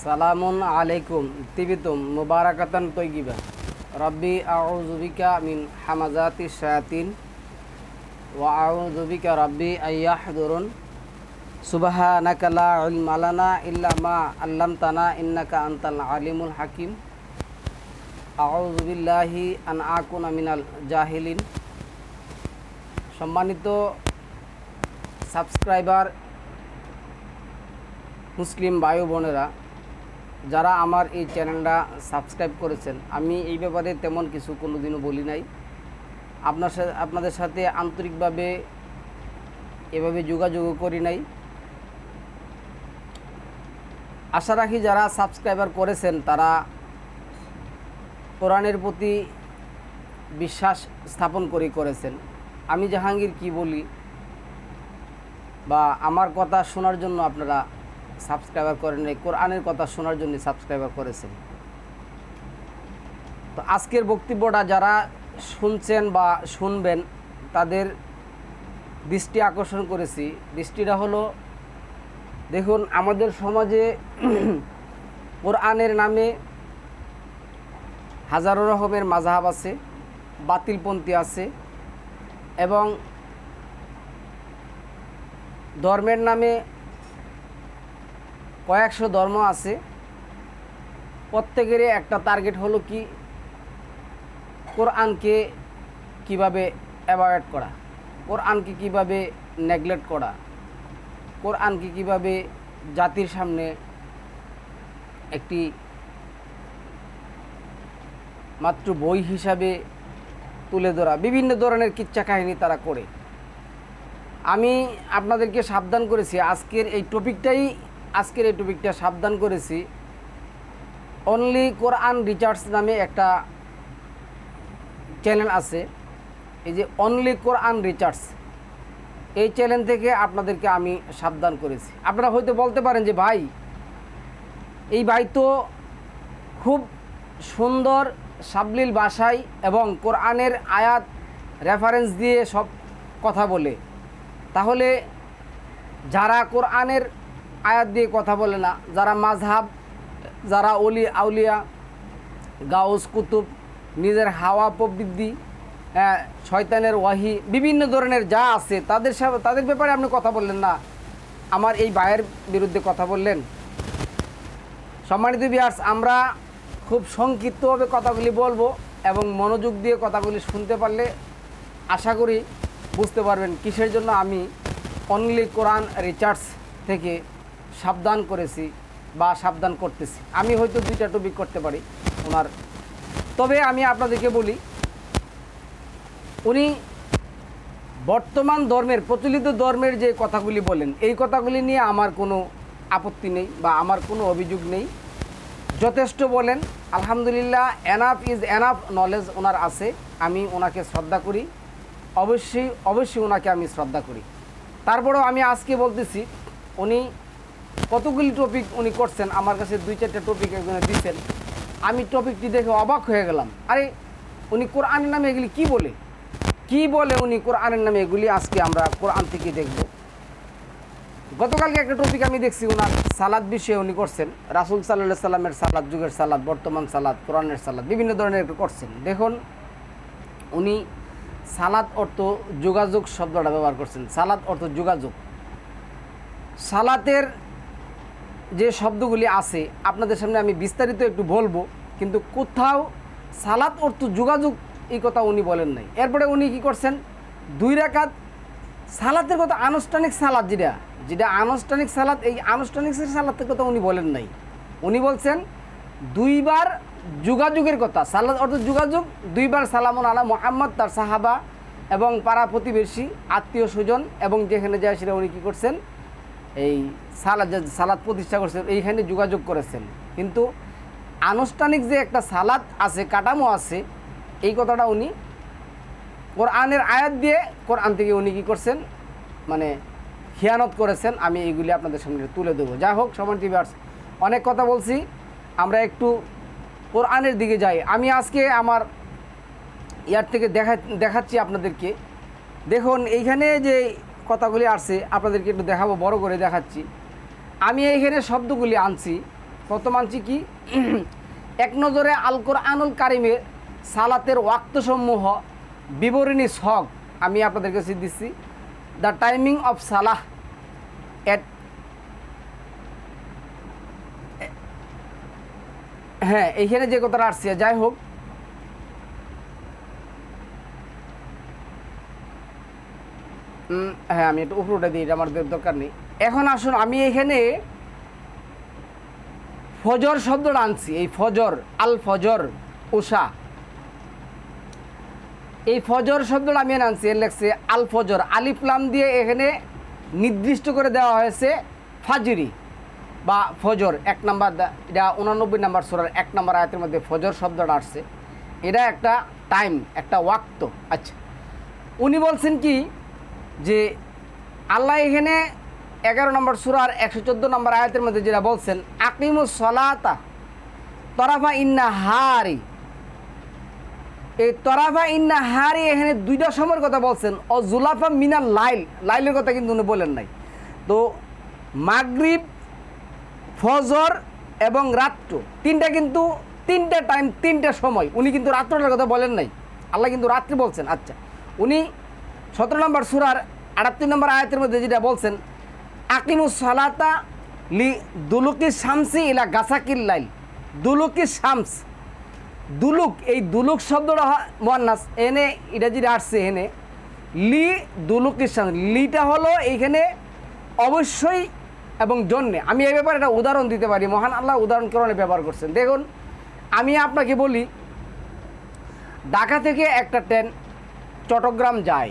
সালামুন আলাইকুম তিবিতুম মুবারাকাতান তৈয়িবা রব্বি আউযু বিকা মিন হামাযাতিশ শায়াতিন ওয়া আউযু বিকা রব্বি আইয়াহদুরুন সুবহানাকা লা ইলমা লানা ইল্লা মা আল্লামতানা ইন্নাকা আনতাল আলিমুল হাকিম আউযু বিল্লাহি আন আকুনা মিনাল জাহিলিন। সম্মানিত সাবস্ক্রাইবার মুসলিম ভাই বোনেরা, যারা আমার এই চ্যানেলটা সাবস্ক্রাইব করেছেন, আমি এই ব্যাপারে তেমন কিছু কোনোদিনও বলি নাই। আপনাদের সাথে আন্তরিকভাবে এভাবে যোগাযোগ করি নাই। আশা রাখি যারা সাবস্ক্রাইবার করেছেন তারা কোরআনের প্রতি বিশ্বাস স্থাপন করেছেন। আমি জাহাঙ্গীর কি বলি বা আমার কথা শোনার জন্য আপনারা সাবস্ক্রাইবার করেন নাই, কোরআনের কথা শোনার জন্য সাবস্ক্রাইবার করেছেন। তো আজকের বক্তব্যটা যারা শুনছেন বা শুনবেন তাদের দৃষ্টি আকর্ষণ করেছি। দৃষ্টিটা হলো, দেখুন আমাদের সমাজে কোরআনের নামে হাজারো রকমের মাযহাব আছে, বাতিলপন্থী আছে এবং ধর্মের নামে কয়েকশো ধর্ম আছে। প্রত্যেকেরই একটা টার্গেট হলো কি, কোরআনকে কিভাবে অ্যাভয়েড করা, কোরআনকে কিভাবে নেগলেক্ট করা, কোরআনকে কিভাবে জাতির সামনে একটি মাত্র বই হিসাবে তুলে ধরা। বিভিন্ন ধরনের কিচ্ছা কাহিনী তারা করে। আমি আপনাদেরকে সাবধান করেছি, আজকের এই টপিকটা সাবধান করেছি। অনলি কোরআন রিসার্চ নামে একটা চ্যানেল আছে, এই যে অনলি কোরআন রিসার্চ, এই চ্যানেল থেকে আপনাদেরকে আমি সাবধান করেছি। আপনারা হয়তো বলতে পারেন যে ভাই, এই ভাই তো খুব সুন্দর সাবলীল ভাষায় এবং কোরআনের আয়াত রেফারেন্স দিয়ে সব কথা বলে, তাহলে যারা কোরআনের আয়াত দিয়ে কথা বলে না, যারা মাযহাব, যারা অলি আউলিয়া, গাউস কুতুব, নিজের হাওয়া প্রবৃত্তি, শয়তানের ওয়াহি, বিভিন্ন ধরনের যা আছে তাদের ব্যাপারে আপনি কথা বললেন না, আমার এই ভাইয়ের বিরুদ্ধে কথা বললেন। সম্মানিত ভিউয়ার্স, আমরা খুব সংক্ষিপ্তভাবে কথাগুলি বলবো এবং মনোযোগ দিয়ে কথাগুলি শুনতে পারলে আশা করি বুঝতে পারবেন কিসের জন্য আমি অনলি কোরআন রিসার্চ থেকে সাবধান করেছি বা সাবধান করতেছি। আমি হয়তো দুইটা টপিক করতে পারি ওনার, তবে আমি আপনাদেরকে বলি, উনি বর্তমান ধর্মের, প্রচলিত ধর্মের যে কথাগুলি বলেন, এই কথাগুলি নিয়ে আমার কোনো আপত্তি নেই বা আমার কোনো অভিযোগ নেই। যথেষ্ট বলেন, আলহামদুলিল্লাহ, এনাফ ইজ এনাফ নলেজ ওনার আছে। আমি ওনাকে শ্রদ্ধা করি, অবশ্যই ওনাকে আমি শ্রদ্ধা করি। তারপরেও আমি আজকে বলতেছি, উনি কতগুলি টপিক উনি করছেন, আমার কাছে 2-4টা টপিক একজনে দিচ্ছেন। আমি টপিকটি দেখে অবাক হয়ে গেলাম। আরে উনি কোরআনের নামে এগুলি কি বলে উনি কোরআনের নামে এগুলি আজকে আমরা কোরআন থেকে দেখব। গতকালকে একটা টপিক আমি দেখছি, ওনার সালাদ বিষয়ে উনি করছেন, রাসূল সাল্লাল্লাহু আলাইহি সাল্লামের সালাদ, যুগের সালাদ, বর্তমান সালাদ, কোরআনের সালাদ, বিভিন্ন ধরনের একটা করছেন। দেখুন উনি সালাদ অর্থ যোগাযোগ শব্দটা ব্যবহার করছেন। সালাদ অর্থ যোগাযোগ। সালাতের যে শব্দগুলি আছে আপনাদের সামনে আমি বিস্তারিত একটু বলবো, কিন্তু কোথাও সালাত অর্থ যোগাযোগ এই কথা উনি বলেন নাই। এরপরে উনি কি করছেন, 2 রাকাত সালাতের কথা, আনুষ্ঠানিক সালাত যেটা আনুষ্ঠানিক সালাত, এই আনুষ্ঠানিক সালাতের কথা উনি বলেন নাই। উনি বলছেন 2 বার যোগাযোগের কথা। সালাত অর্থ যোগাযোগ, 2 বার সালামুন আলা মুহাম্মদ, তার সাহাবা এবং পাড়া প্রতিবেশী, আত্মীয় স্বজন এবং যেখানে যায় সেটা উনি কী করছেন, এই সালাত প্রতিষ্ঠা করছেন, এইখানে যোগাযোগ করেছেন। কিন্তু আনুষ্ঠানিক যে একটা সালাত আছে, কাঠামো আছে, এই কথাটা উনি কোরআনের আয়াত দিয়ে, কোরআন থেকে উনি কী করছেন, মানে খেয়ানত করেছেন। আমি এইগুলি আপনাদের সামনে তুলে দেবো। যাই হোক, সম্মানিত ভিউয়ার্স, অনেক কথা বলছি, আমরা একটু কোরআনের দিকে যাই। আমি আজকে আমার ইয়ার থেকে দেখাচ্ছি আপনাদেরকে। দেখুন এইখানে যে কথাগুলি আসছে আপনাদেরকে একটু দেখাবো, বড় করে দেখাচ্ছি। আমি এইখানে শব্দগুলি আনছি, প্রথম আনছি কি এক নজরে আল কোরআনুল কারিমের সালাতের ওয়াক্তসমূহ বিবরণী ছক আমি আপনাদের কাছে দিচ্ছি। দ্য টাইমিং অফ সালাহ এট, হ্যাঁ এইখানে যে কথাটা আসছে, যাই হোক হ্যাঁ আমি একটু উপরটা দিই, এটা আমার দরকার নেই। এখন আসুন আমি এখানে ফজর শব্দটা আনছি, এই ফজর, আল ফজর, উষা, এই ফজর শব্দটা আমি আনছি, এর লেখছে আল ফজর, আলিফ লাম দিয়ে এখানে নির্দিষ্ট করে দেওয়া হয়েছে ফাজরি বা ফজর। 1 নম্বর, এটা 89 নম্বর সূরার 1 নম্বর আয়াতের মধ্যে ফজর শব্দটা আসছে। এটা একটা টাইম, একটা ওয়াক্ত। আচ্ছা, উনি বলছেন কি যে আল্লাহ এখানে 11 নম্বর সূরার 114 নম্বর আয়াতের মধ্যে যেটা বলছেন, আকিমুস সলাতা তরাফা ইন্না হারি, এই তরাফা ইন্না হারি এখানে দুইটা সময়ের কথা বলছেন। ও জুলাফা মিনাল লাইল, লাইলের কথা কিন্তু উনি বলেন নাই। তো মাগরিব, ফজর এবং রাত্র তিনটা কিন্তু তিনটা টাইম, তিনটা সময়। উনি কিন্তু রাত্রটার কথা বলেন নাই, আল্লাহ কিন্তু রাত্রি বলছেন। আচ্ছা, উনি 17 নম্বর সূরার 38 নম্বর আয়াতের মধ্যে যেটা বলছেন, আকিমুস সালাতা লি দুলুকি শামসি ইলা গাসাকিল লাইল, দুলুকি শামস, দুলুক, এই দুলুক শব্দটা মুয়ান্নাস, এনে এটা যেটা আসছে এনে লি দুলুকি শামস, লিটা হলো এইখানে অবশ্যই এবং জন্যে। আমি এই ব্যাপারে একটা উদাহরণ দিতে পারি, মহান আল্লাহ উদাহরণ কেরণে ব্যবহার করছেন। দেখুন আমি আপনাকে বলি, ঢাকা থেকে একটা ট্রেন চট্টগ্রাম যায়,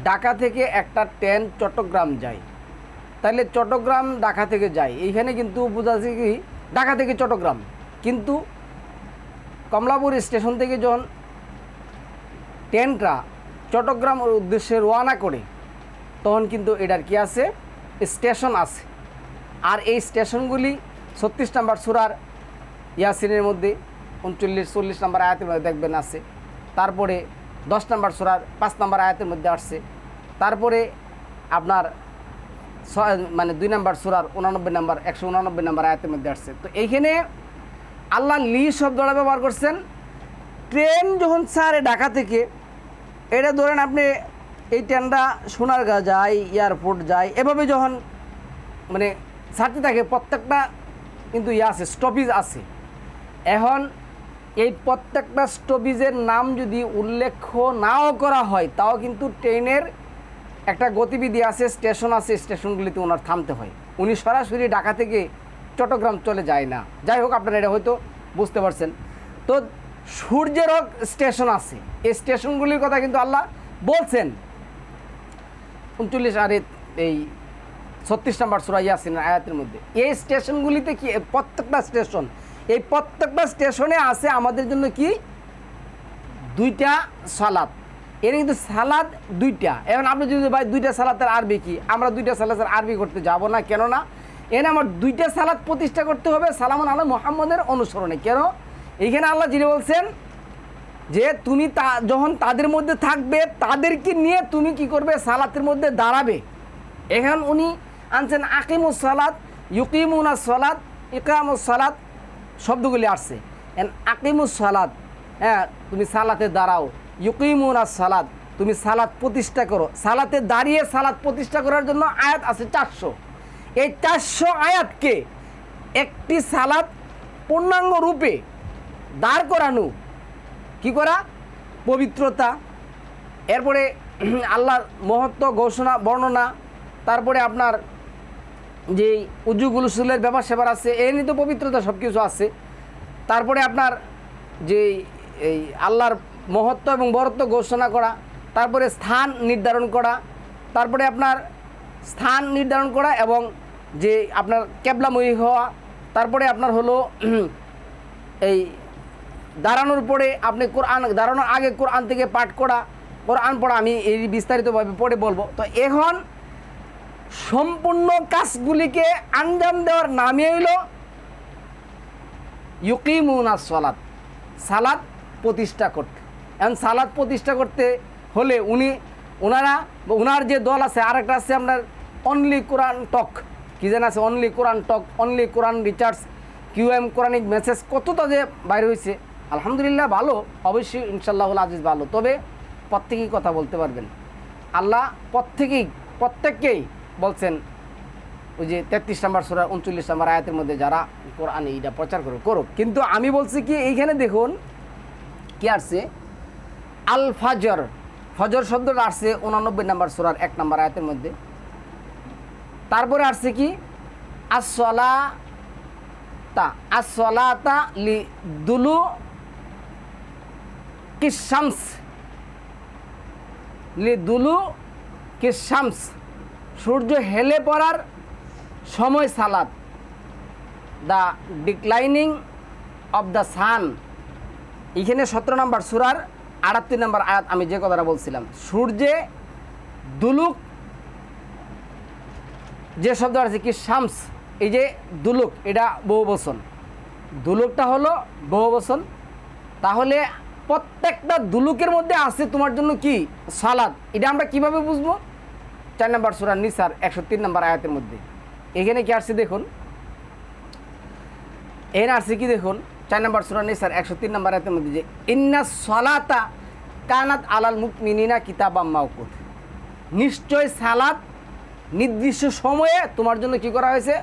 ঢাকা থেকে একটা ট্রেন চট্টগ্রাম যায়, তাহলে চট্টগ্রাম ঢাকা থেকে যায়, এইখানে কিন্তু বোঝাচ্ছে কি ঢাকা থেকে চট্টগ্রাম, কিন্তু কমলাপুর স্টেশন থেকে যখন ট্রেনটা চট্টগ্রামের উদ্দেশ্যে রওনা করে তখন কিন্তু এটার কি আছে, স্টেশন আছে। আর এই স্টেশনগুলি 36 নম্বর সূরার ইয়াসিনের মধ্যে 39-40 নম্বর আয়াতের মধ্যে দেখবেন আছে। তারপরে 10 নম্বর সূরার 5 নম্বর আয়াতের মধ্যে আসছে। তারপরে আপনার 2 নম্বর সূরার 89 নম্বর 189 নম্বর আয়াতের মধ্যে আসছে। তো এইখানে আল্লাহ লি শব্দটা ব্যবহার করছেন। ট্রেন যখন ছাড়ে ঢাকা থেকে, এটা ধরেন আপনি এই ট্রেনটা সোনারগাঁ যায়, এয়ারপোর্ট যায়, এভাবে যখন মানে ছাড়তে থাকে, প্রত্যেকটা কিন্তু আছে, স্টপেজ আছে। এখন এই প্রত্যেকটা স্টপেজের নাম যদি উল্লেখ নাও করা হয়, তাও কিন্তু ট্রেনের একটা গতিবিধি আছে, স্টেশন আছে, স্টেশনগুলিতে ওনার থামতে হয়। উনি সরাসরি ঢাকা থেকে চট্টগ্রাম চলে যায় না। যাই হোক, আপনারা এটা হয়তো বুঝতে পারছেন। তো সূর্যেরও স্টেশন আছে, এই স্টেশনগুলির কথা কিন্তু আল্লাহ বলছেন 39 আর এই 36 নম্বর সূরা ইয়াসিনের আয়াতের মধ্যে। এই স্টেশনগুলিতে কি প্রত্যেকটা স্টেশন, এই প্রত্যেকটা স্টেশনে আছে আমাদের জন্য কি দুইটা সালাত। এর কিন্তু সালাদ দুইটা। এখন আপনি যদি ভাই দুইটা সালাতের আরবি কি, আমরা দুইটা সালাতের আরবি করতে যাব না, কেননা এনে আমার দুইটা সালাত প্রতিষ্ঠা করতে হবে সালামুন আলা মুহাম্মদের অনুসরণে। কেন? এইখানে আল্লাহ যিনি বলছেন যে তুমি যখন তাদের মধ্যে থাকবে, তাদেরকে নিয়ে তুমি কি করবে, সালাতের মধ্যে দাঁড়াবে। এখন উনি আনছেন আকিমুস সালাত, ইউকিমুনাস সালাত, ইকামুস সালাত শব্দগুলি আসছে। আকিমুস সালাত, হ্যাঁ তুমি সালাতে দাঁড়াও, ইউকিমুনাস সালাত তুমি সালাত প্রতিষ্ঠা করো। সালাতে দাঁড়িয়ে সালাত প্রতিষ্ঠা করার জন্য আয়াত আছে 400। এই 400 আয়াতকে একটি সালাত পূর্ণাঙ্গ রূপে দাঁড় করানো, কি করা, পবিত্রতা, এরপরে আল্লাহর মহত্ব ঘোষণা বর্ণনা, তারপরে আপনার যে উজু গুলুসুলের ব্যাপার সেবার আছে, এ নিয়ে তো পবিত্রতা সব কিছু আছে। তারপরে আপনার যে এই আল্লাহর মহত্ব এবং বরত্ব ঘোষণা করা, তারপরে স্থান নির্ধারণ করা, তারপরে আপনার স্থান নির্ধারণ করা এবং যে আপনার কেবলাময়ী হওয়া, তারপরে আপনার হলো এই দাঁড়ানোর পরে আপনি কোরআন, দাঁড়ানোর আগে কোরআন থেকে পাঠ করা, কোরআন পড়া, আমি এই বিস্তারিতভাবে পড়ে বলবো। তো এখন সম্পূর্ণ কাজগুলিকে আঞ্জাম দেওয়ার নামই হইল ইউকিমুনাস সালাত, সালাত প্রতিষ্ঠা করতে। এখন সালাত প্রতিষ্ঠা করতে হলে ওনার যে দল আছে, আরেকটা আছে আপনার অনলি কোরআন টক, কি যেন আছে, অনলি কোরআন টক, অনলি কোরআন রিচার্জ, কিউএম কোরআনিক মেসেজ কতটা যে বাইরে হয়েছে, আলহামদুলিল্লাহ ভালো, অবশ্যই ইনশাআল্লাহুল আজিজ ভালো। তবে প্রত্যেকেই কথা বলতে পারবেন, আল্লাহ প্রত্যেককেই বলছেন ওই যে 33 নম্বর সূরা 39 নম্বর আয়াতের মধ্যে যারা কোরআন এইটা প্রচার করুক। কিন্তু আমি বলছি কি এইখানে দেখুন কি আসছে, আল ফাজর, ফজর শব্দটা আসছে 89 নম্বর সূরার 1 নম্বর আয়াতের মধ্যে। তারপরে আসছে কি আসসালাতা লি দুলু কিশামস, সূর্য হেলে পড়ার সময় সালাত, the declining of the sun. এখানে 17 নম্বর সূরার 38 নম্বর আয়াত আমি যে কথাটা বলছিলাম, সূর্যে দুলুক যে শব্দ আছে কি শামস, এই যে দুলুক এটা বহুবচন, দুলুকটা হলো বহুবচন। তাহলে প্রত্যেকটা দুলুকের মধ্যে আছে তোমার জন্য কি সালাত, এটা আমরা কিভাবে বুঝবো? 4 নম্বর সূরা নিসার 103 নম্বর আয়াতের মধ্যে এখানে কি আসছে দেখুন, এখানে আসছে কি দেখুন 4 নম্বর সূরা নিসার 103 নম্বর আয়াতের মধ্যে যে ইন্নাস সালাতা কানাত আলাল মুমিনিনা কিতাবাম মাওকুত, নিশ্চয় সালাত নির্দিষ্ট সময়ে তোমার জন্য কি করা হয়েছে,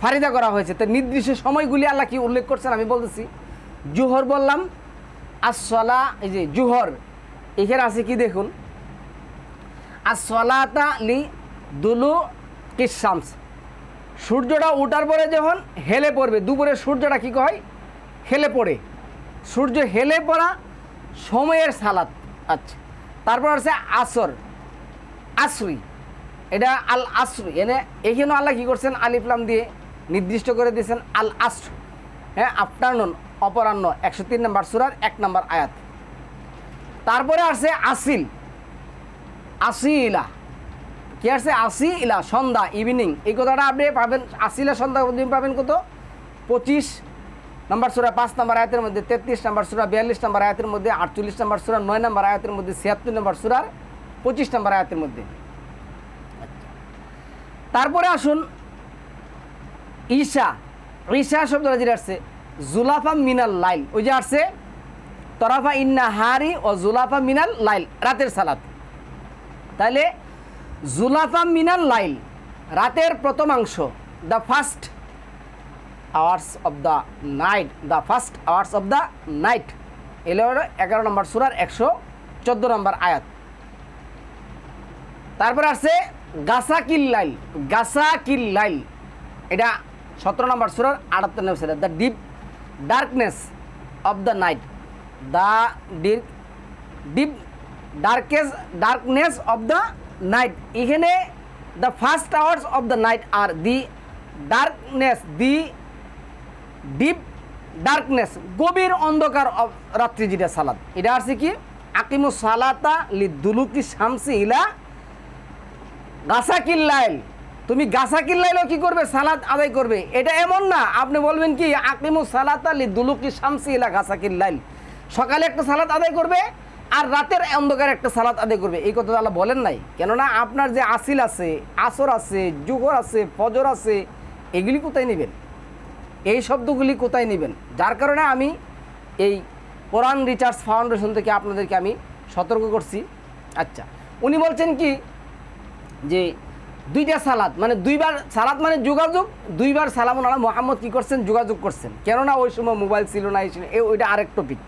ফারিদা করা হয়েছে। তো নির্দিষ্ট সময়গুলি আল্লাহ কি উল্লেখ করছেন আমি বলতেছি, জোহর বললাম, আসসালা এই যে জোহর, এখানে আছে কি দেখুন আসসালাতা লি দুলু কিশামস, সূর্যটা ওঠার পরে যখন হেলে পড়বে, দুপুরে সূর্যটা কী হয় হেলে পড়ে, সূর্য হেলে পড়া সময়ের সালাত। আচ্ছা, তারপর আছে আসর, আসরি, এটা আল আসরি, এখানেও আল্লাহ কী করছেন আলিফ লাম দিয়ে নির্দিষ্ট করে দিয়েছেন আল আসর, হ্যাঁ আফটারনুন, অপরাহ্ন, 103 নম্বর সূরার 1 নম্বর আয়াত। তারপরে আসছে আসিলা, কি আসছে আসিলা, সন্ধ্যা, ইভিনিং, এই কথাটা আপনি পাবেন আসিলা সন্ধ্যা পাবেন কত 25 নম্বর সূরা 5 নম্বর আয়াতের মধ্যে, 33 নম্বর সূরা 42 নম্বর আয়াতের মধ্যে, 48 নম্বর সূরা 9 নম্বর আয়াতের মধ্যে, 76 নম্বর সূরার 25 নম্বর আয়াতের মধ্যে। তারপরে আসুন ঈশা শব্দটা যেটা আসছে জুলাফা মিনাল লাইল, ওই যে আসছে তরাফা ইন্না হারি ও জুলাফা মিনাল লাইল, রাতের সালাত। তাহলে জুলাফা মিনাল লাইল, রাতের প্রথমাংশ, the first hours of the night, এলো 11 নম্বর সূরার 114 নম্বর আয়াত। তারপরে আসছে গাসাকিল লাইল, এটা 17 নম্বর সূরার 78 নম্বর সূরা, the deep darkness of the night, darkness of the night, এখানে the first hours of the night আর the darkness, the deep darkness, গভীর অন্ধকার রাত্রি যেটা সালাত, এটা আছে কি আকিমুস সালাতা লিদুলুকি শামসি ইলা গাসাকিল লাইল, তুমি গাসাকিল লাইলও কি করবে সালাত আদায় করবে। এটা এমন না আপনি বলবেন কি আকিমুস সালাতা লিদুলুকি শামসি ইলা গাসাকিল লাইল, সকালে একটা সালাত আদায় করবে আর রাতের অন্ধকারে একটা সালাত আদায় করবে, এই কথা আল্লাহ বলেন নাই। কেননা আপনার যে আসিল আছে, আসর আছে, জোহর আছে, ফজর আছে, এগুলি কোথায় নেবেন, এই শব্দগুলি কোথায় নেবেন? যার কারণে আমি এই কোরআন রিসার্চ ফাউন্ডেশন থেকে আপনাদেরকে আমি সতর্ক করছি। আচ্ছা, উনি বলছেন কি যে দুইটা সালাত মানে দুইবার সালাত মানে যোগাযোগ, দুইবার সালামুন আলা মুহাম্মদ কী করছেন যোগাযোগ করছেন, কেননা ওই সময় মোবাইল ছিল না, ওইটা আরেক টপিক,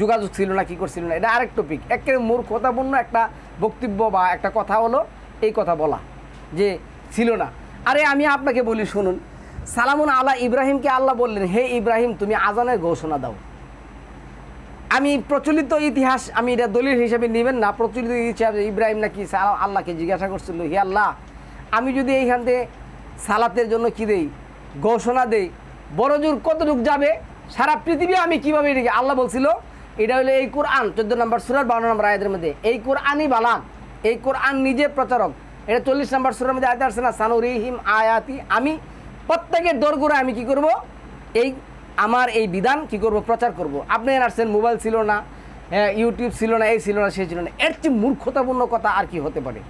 যোগাযোগ ছিল না কী করছিল না এটা আরেক টপিক। একেবারে মূর্খতাপূর্ণ একটা বক্তব্য বা একটা কথা হলো এই কথা বলা যে ছিল না। আরে আমি আপনাকে বলি শুনুন, সালামুন আলা ইব্রাহিমকে আল্লাহ বললেন হে ইব্রাহিম তুমি আজানের ঘোষণা দাও। আমি প্রচলিত ইতিহাস, আমি এটা দলিল হিসেবে নেবেন না, প্রচলিত হিসাবে ইব্রাহিম নাকি আল্লাহকে জিজ্ঞাসা করছিল হে আল্লাহ আমি যদি এইখান থেকে সালাতের জন্য কী দেই ঘোষণা দেই, বড় জোর কতটুক যাবে সারা পৃথিবী আমি কীভাবে এটাকে, আল্লাহ বলছিল এটা হলো এই কোরআন 14 নম্বর সূরার 52 নম্বর আয়াতের মধ্যে, এই কোরআনই বালাগ, এই কোরআন নিজে প্রচারক। এটা 40 নম্বর সূরার মধ্যে আয়াত আসছে না সানুরিহিম আয়াতি, আমি প্রত্যেকের দোরগোড়ায় আমি কি করব এই আমার এই বিধান কি করব প্রচার করব। আপনি আসছেন মোবাইল ছিল না, ইউটিউব ছিল না, এই ছিল না, সেই ছিল না, এর চেয়ে মূর্খতাপূর্ণ কথা আর কি হতে পারে।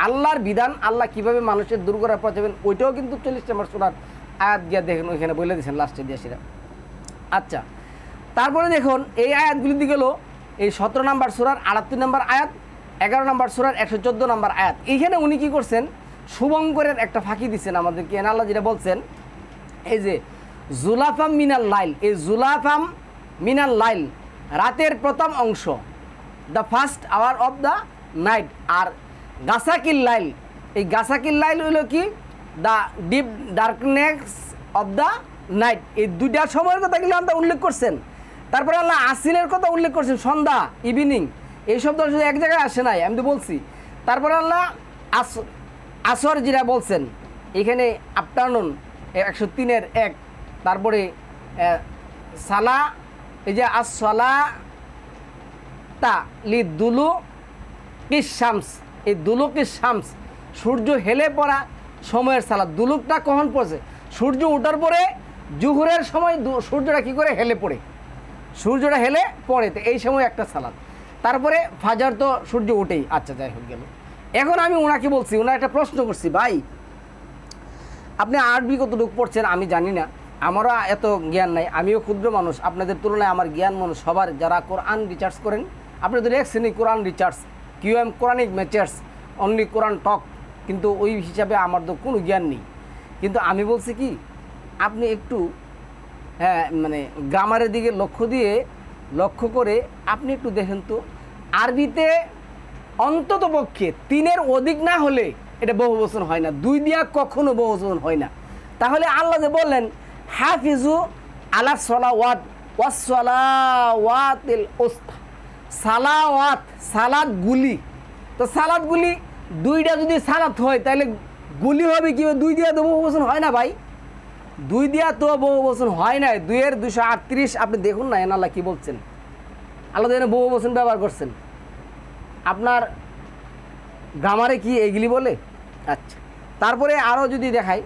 আল্লাহর বিধান আল্লাহ কিভাবে মানুষের দোরগোড়ায় পৌঁছাবেন ওইটাও কিন্তু 40 নম্বর সূরার আয়াত গিয়া দেখেন ওইখানে বলে দিয়েছেন লাস্টে দিয়ে সেটা। আচ্ছা, তারপরে দেখুন এই আয়াতগুলি দিয়ে গেল এই 17 নম্বর সূরার 38 নম্বর আয়াত, 11 নম্বর সূরার 114 নম্বর আয়াত। এইখানে উনি কী করছেন, শুভঙ্করের একটা ফাঁকি দিচ্ছেন আমাদেরকে। আল্লাহ যেটা বলছেন এই যে জুলাফাম মিনাল লাইল, এই জুলাফাম মিনাল লাইল রাতের প্রথম অংশ, the first hour of the night. আর গাসাকিল লাইল, এই গাসাকিল লাইল হলো কি, the deep darkness of the night. এই দুইটা সময়ের কথা কিন্তু আল্লাহ উল্লেখ করছেন। তারপরে আল্লাহ আসিলের কথা উল্লেখ করছেন, সন্ধ্যা, ইভিনিং, এই শব্দ শুধু এক জায়গায় আসে নাই, আমি তো বলছি। তারপরে আল্লাহ আসর যেটা বলছেন এখানে আফটারনুন 103-এর 1। তারপরে সালা, এই যে আসলা তা লি দুলু কিস শামস, এই দুলু কিস শামস সূর্য হেলে পড়া সময়ের সালাদ। দুলুকটা কখন পড়ছে, সূর্য ওঠার পরে জুহুরের সময় সূর্যটা কী করে হেলে পড়ে, সূর্যটা হেলে পড়ে, তো এই সময় একটা সালাদ। তারপরে ফাজার তো সূর্য উঠেই। আচ্ছা, যাই হোক গেল। এখন আমি ওনাকে বলছি, ওনার একটা প্রশ্ন করছি, ভাই আপনি আরবি কতটুকু পড়ছেন আমি জানি না, আমারও এত জ্ঞান নাই, আমিও ক্ষুদ্র মানুষ, আপনাদের তুলনায় আমার জ্ঞান মানুষ সবার, যারা কোরআন রিসার্চ করেন আপনাদের এক শ্রেণী Quran research, QM Quranic matters, only Quran talk, কিন্তু ওই হিসাবে আমার তো কোনো জ্ঞান নেই। কিন্তু আমি বলছি কি, আপনি একটু মানে গ্রামারের দিকে লক্ষ্য করে আপনি একটু দেখেন তো, আরবিতে অন্তত পক্ষে 3-এর অধিক না হলে এটা বহুবচন হয় না, 2 দিয়া কখনো বহুবচন হয় না। তাহলে আল্লাহ যে বললেন হাফিজু আলা সলাওয়াত ওয়াস সলাওয়াতিল উস্তা, সালাওয়াত সালাদগুলি, তো সালাদগুলি 2টা যদি সালাত হয় তাহলে গুলি হবে কি, 2 দিয়া তো বহুবচন হয় না ভাই, 2 দিয়া তো বহুবচন হয় না। 2-এর 238 আপনি দেখুন না আল্লাহ কি বলছেন, আল্লাহ যেন বহুবচন ব্যবহার করছেন। আপনার গ্রামারে কি এইগুলি বলে? আচ্ছা, তারপরে আরও যদি দেখাই,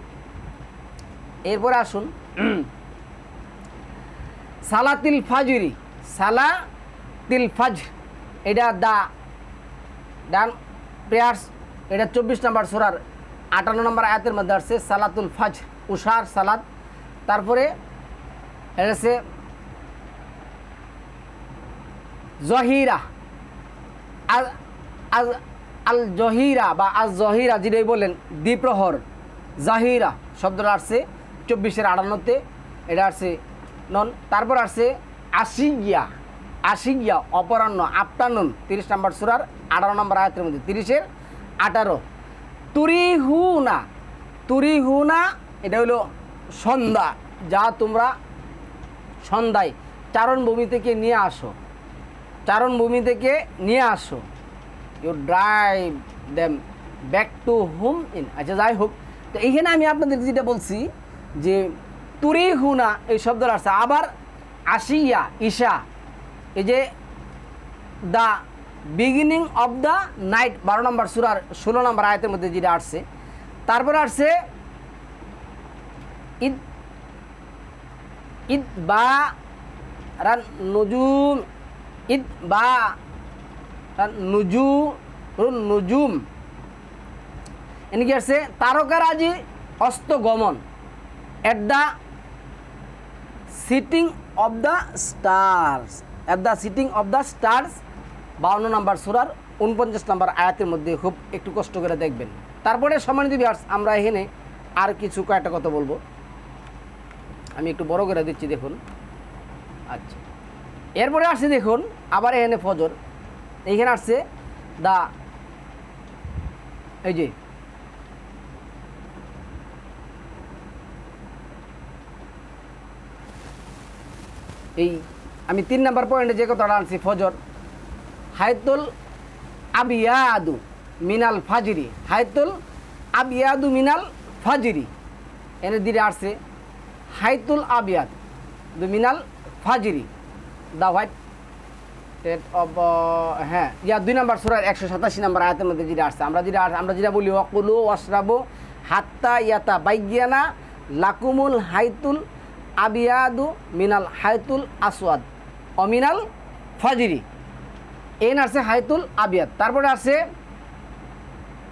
এরপরে আসুন সালাতিল ফাজরি, সালাতিল ফাজর, এটা ডান প্রেয়ার্স, এটা 24 নম্বর সূরার 58 নম্বর আয়াতের মধ্যে আসছে সালাতুল ফাজর, উশার সালাত। তারপরে এটা হচ্ছে জহিরা, আল জহিরা বা আজ জহিরা যেটাই বলেন দ্বিপ্রহর, জাহিরা শব্দটা আসছে 24-এর 58-তে, এটা আসছে নন। তারপর আসছে আশিগিয়া অপরাহ্ন, আফটারনুন 30 নম্বর সূরার 18 নম্বর আয়াতের মধ্যে, 30-এর 18। তুরিহুনা এটা হলো সন্ধ্যা, যা তোমরা সন্ধ্যায় চারণভূমি থেকে নিয়ে আসো, you drive them back to home in. আচ্ছা, যাই হোক, তো এইখানে আমি আপনাদের যেটা বলছি যে তুরিহুনা এই শব্দটা আসছে। আবার আশিয়া ঈশা, এই যে the beginning of the night 12 নম্বর সূরার 16 নম্বর আয়াতের মধ্যে যেটা আসছে। তারপরে আসছে ঈদ বা রান নুজুম, ঈদ বা নুজুম এনেকি আসছে তারকারাজি অস্তগমন, at the setting of the stars, 52 নম্বর সূরার 49 নম্বর আয়াতের মধ্যে, খুব একটু কষ্ট করে দেখবেন। তারপরে সম্মানিত ভিউয়ার্স, আমরা এখানে আর কিছু কয়েকটা কথা বলবো, আমি একটু বড় করে দিচ্ছি দেখুন। আচ্ছা, এরপরে আসছে দেখুন আবার এখানে ফজর, এইখানে আসছে এই যে এই আমি 3 নম্বর পয়েন্টে যে কথাটা আনছি ফজর, হায়তুল আবিয়াদু মিনাল ফাজরি, হায়তুল আবিয়াদু মিনাল ফাজরি, এনে দিকে আসছে হায়তুল আবিয়াদ মিনাল ফাজরি, দ্য হোয়াইট স্টেট অফ, 2 নম্বর সূরার 187 নম্বর আয়াতের মধ্যে যেটা আসছে, আমরা যেটা বলি ওয়াকুলু ওয়াশরাবু হাত্তা ইয়াতা বাইয়ানা লাকুমুল হায়তুল আবিয়াদু মিনাল হায়তুল আসওয়াদ অমিনাল ফাজরি, এন আসছে হায়তুল আবিয়াদ। তারপরে আসছে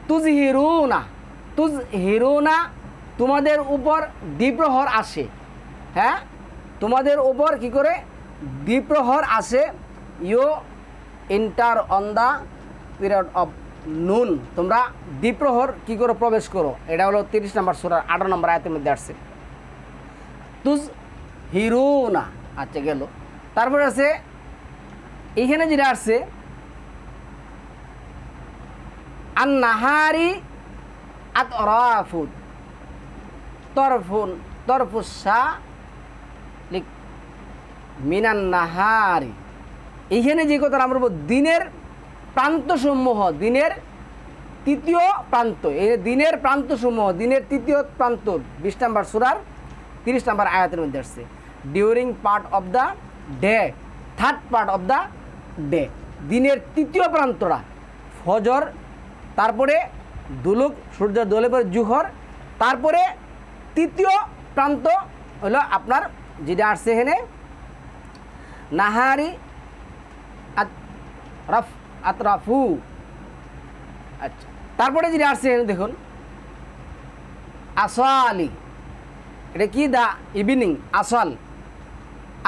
তুজহিরুনা তোমাদের উপর দ্বিপ্রহর আসে, হ্যাঁ তোমাদের উপর কি করে দ্বিপ্রহর আসে, you enter on the period of noon, তোমরা দ্বিপ্রহর কি করে প্রবেশ করো, এটা হলো 30 নম্বর সূরার 18 নম্বর আয়াতের মধ্যে আসছে। তুজ হিরুনা, আচ্ছা গেল। তারপরে আছে এইখানে যেটা আসছে আন নাহারি আতরাফুন তরফুন তরফুসা লিক মিনান নাহারি, এইখানে যে কথা আমরা বলবো দিনের প্রান্তসমূহ, দিনের তৃতীয় প্রান্ত, এই দিনের প্রান্তসমূহ, দিনের তৃতীয় প্রান্ত 20 নম্বর সূরার 30 নম্বর আয়াতের মধ্যে আসছে। During part of the day, third part of the day, দিনের তৃতীয় প্রান্তটা ফজর, তারপরে দুলুক সূর্য দোলে পরে জুহর, তারপরে তৃতীয় প্রান্ত হলো আপনার যেটা আসছে এখানে নাহারি আতরাফু। আচ্ছা, তারপরে যেটা আসছে এখানে দেখুন আসওয়ালি, এটা কি দা ইভিনিং, আসল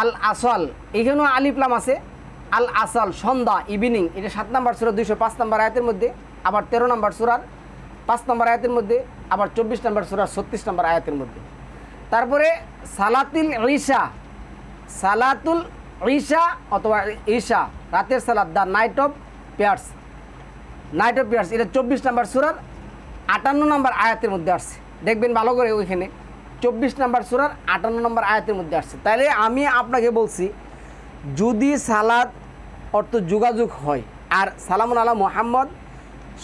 আল আসল, এইখানেও আলিফ লাম আছে, আল আসল সন্ধ্যা ইভিনিং, এটা 7 নম্বর সূরা 205 নম্বর আয়াতের মধ্যে, আবার 13 নম্বর সূরার 5 নম্বর আয়াতের মধ্যে, আবার 24 নম্বর সূরার 36 নম্বর আয়াতের মধ্যে। তারপরে সালাতুল ঈশা, সালাতুল ঈশা অথবা ঈশা রাতের সালাত, the night of prayers, night of prayers, এটা 24 নম্বর সূরার 58 নম্বর আয়াতের মধ্যে আসছে, দেখবেন ভালো করে ওইখানে 24 নম্বর সূরার 58 নম্বর আয়াতের মধ্যে আসছে। তাহলে আমি আপনাকে বলছি যদি সালাত অর্থ যোগাযোগ হয় আর সালামুন আলা মুহাম্মদ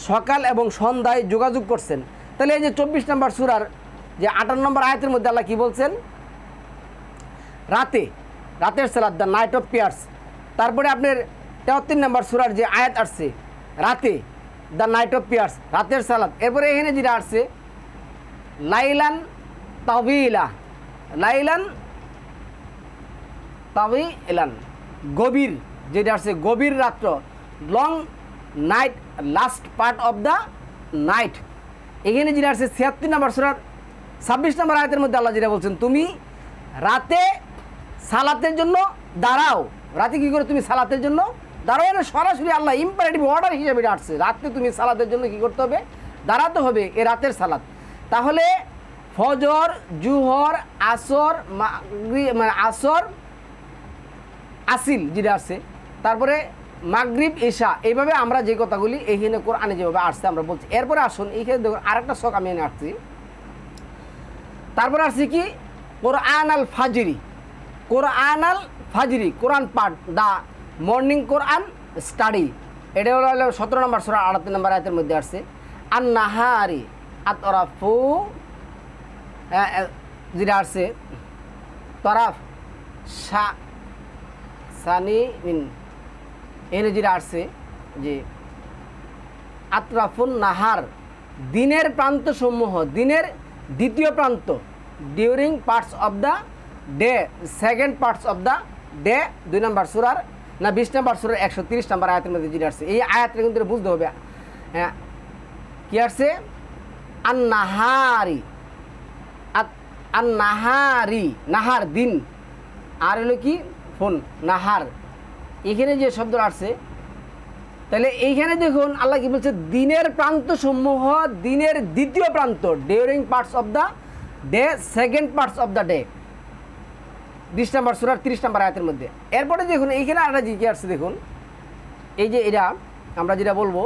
সকাল এবং সন্ধ্যায় যোগাযোগ করছেন, তাহলে এই যে 24 নম্বর সূরার যে 58 নম্বর আয়াতের মধ্যে আল্লাহ কী বলছেন, রাতে, রাতের সালাত দ্য নাইট অফ প্রেয়ার্স। তারপরে আপনার 73 নম্বর সূরার যে আয়াত আসছে রাতে দ্য নাইট অফ প্রেয়ার্স, রাতের সালাত। এরপরে এখানে যেটা আসছে লাইলান তাবিলা, লাইলান তাবিলান গভীর, যেটা আসছে গভীর রাত্র, long night last part of the night. এখানে যেটা আসছে 76 নম্বর সূরার 26 নম্বর আয়াতের মধ্যে আল্লাহ যেটা বলছেন তুমি রাতে সালাতের জন্য দাঁড়াও, রাতে কী করে তুমি সালাতের জন্য দাঁড়াও, এটা সরাসরি আল্লাহ ইম্পারেটিভ অর্ডার হিসেবে এটা আসছে, রাতে তুমি সালাতের জন্য কী করতে হবে, দাঁড়াতে হবে, এ রাতের সালাত। তাহলে ফজর, জুহর, আসর, মানে আসর, আসিল যেটা আছে, তারপরে মাগরিব, ঈশা, এইভাবে আমরা যে কথাগুলি এইখানে কোরআনে যেভাবে আসছে আমরা বলছি। এরপরে আসুন এইখানে দেখুন আরেকটা শখ আমি এনে আসছি, তারপরে আসছি কি কোরআন আল ফাজরি, কোরআন আল ফাজরি, কোরআন পাঠ, দ্য মর্নিং কোরআন স্টাডি, এটা হলো 17 নম্বর সূরা 38 নম্বর আয়াতের মধ্যে আসছে। আন নাহারি আতরাফু, যেটা আসছে তরাফ সানি মিন, এখানে যেটা আসছে যে আতরাফুন নাহার, দিনের প্রান্ত সমূহ, দিনের দ্বিতীয় প্রান্ত, during parts of the day, second parts of the day, 2 নম্বর সূরার না 20 নম্বর সূরার 130 নম্বর আয়াতের মধ্যে যেটা আসছে। এই আয়াতটা কিন্তু বুঝতে হবে, হ্যাঁ কি আসছে আন নাহারি, আন নাহারি, নাহার দিন, আর হলো কি ফোন নাহার, এখানে যে শব্দ আসছে, তাহলে এইখানে দেখুন আল্লাহ কি বলছে দিনের প্রান্ত সমূহ, দিনের দ্বিতীয় প্রান্ত, during parts of the day, second parts of the day, 20 নম্বর সূরার 30 নম্বর আয়াতের মধ্যে। এরপরে দেখুন এইখানে আরেকটা জিজ্ঞাসা আসছে, দেখুন এই যে এটা আমরা যেটা বলবো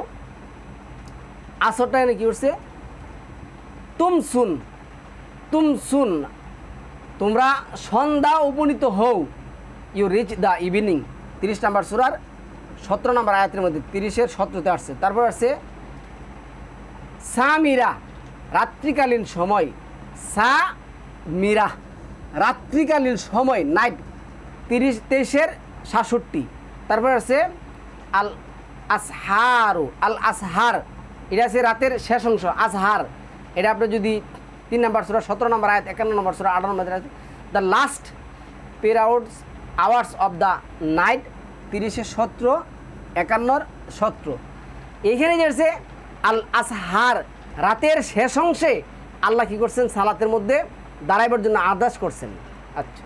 আসরটা এনে কি করছে তুম সুন, তোমরা সন্ধ্যা উপনীত হও, ইউ রিচ দ্য ইভিনিং, 30 নম্বর সূরার 17 নম্বর আয়াতের মধ্যে 30-এর 17-তে আসছে। তারপর আসছে সামিরা, রাত্রিকালীন সময়, সামিরা রাত্রিকালীন সময়, নাইট, 23-এর 67। তারপর আছে আল আসহারু, আল আসহার, এটা আছে রাতের শেষ অংশ, আসহার, এটা আপনি যদি 3 নম্বর সূরা 17 নম্বর আয়াত, 51 নম্বর সূরা 58 নম্বর আয়াত, the last periods hours of the night, 30-এর 17, 51-র 17। এইখানে যে আছে আল আসহার, রাতের শেষ অংশে আল্লাহ কী করছেন সালাতের মধ্যে দাঁড়াইবার জন্য আদেশ করছেন। আচ্ছা,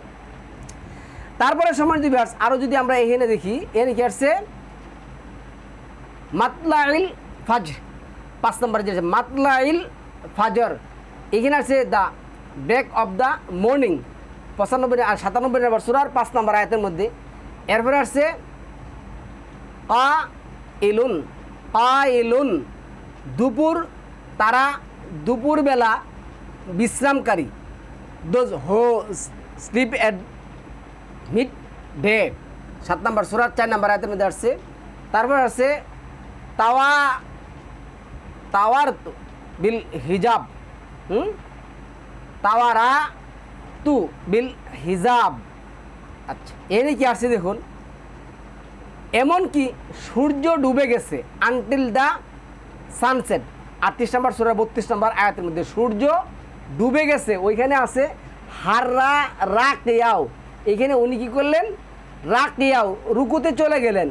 তারপরে সময় দিবি আরও যদি আমরা এখানে দেখি, এখানে কি আসছে মাতলাইল ফাজর, 5 নম্বরে যে মাতলাইল ফাজর, এখানে আছে the break of the morning, 95 আর 97 নম্বর সূরার 5 নম্বর আয়াতের মধ্যে। এরপরে আসছে কাইলুন, দুপুর, তারা দুপুরবেলা বিশ্রামকারী, those who sleep at mid day, 7 নম্বর সূরার 4 নম্বর আয়াতের মধ্যে আসছে। তারপর আছে তাওয়ার বিল হিজাব, তাওয়ারা তু বিল হিজাব। আচ্ছা, এর কি আসছে দেখুন, এমনকি সূর্য ডুবে গেছে, আনটিল দ্য সানসেট, 38 নম্বর সূরা 32 নম্বর আয়াতের মধ্যে সূর্য ডুবে গেছে, ওইখানে আছে হাররা রাকিয়াও, এখানে উনি কী করলেন রাকিয়াও, রুকুতে চলে গেলেন,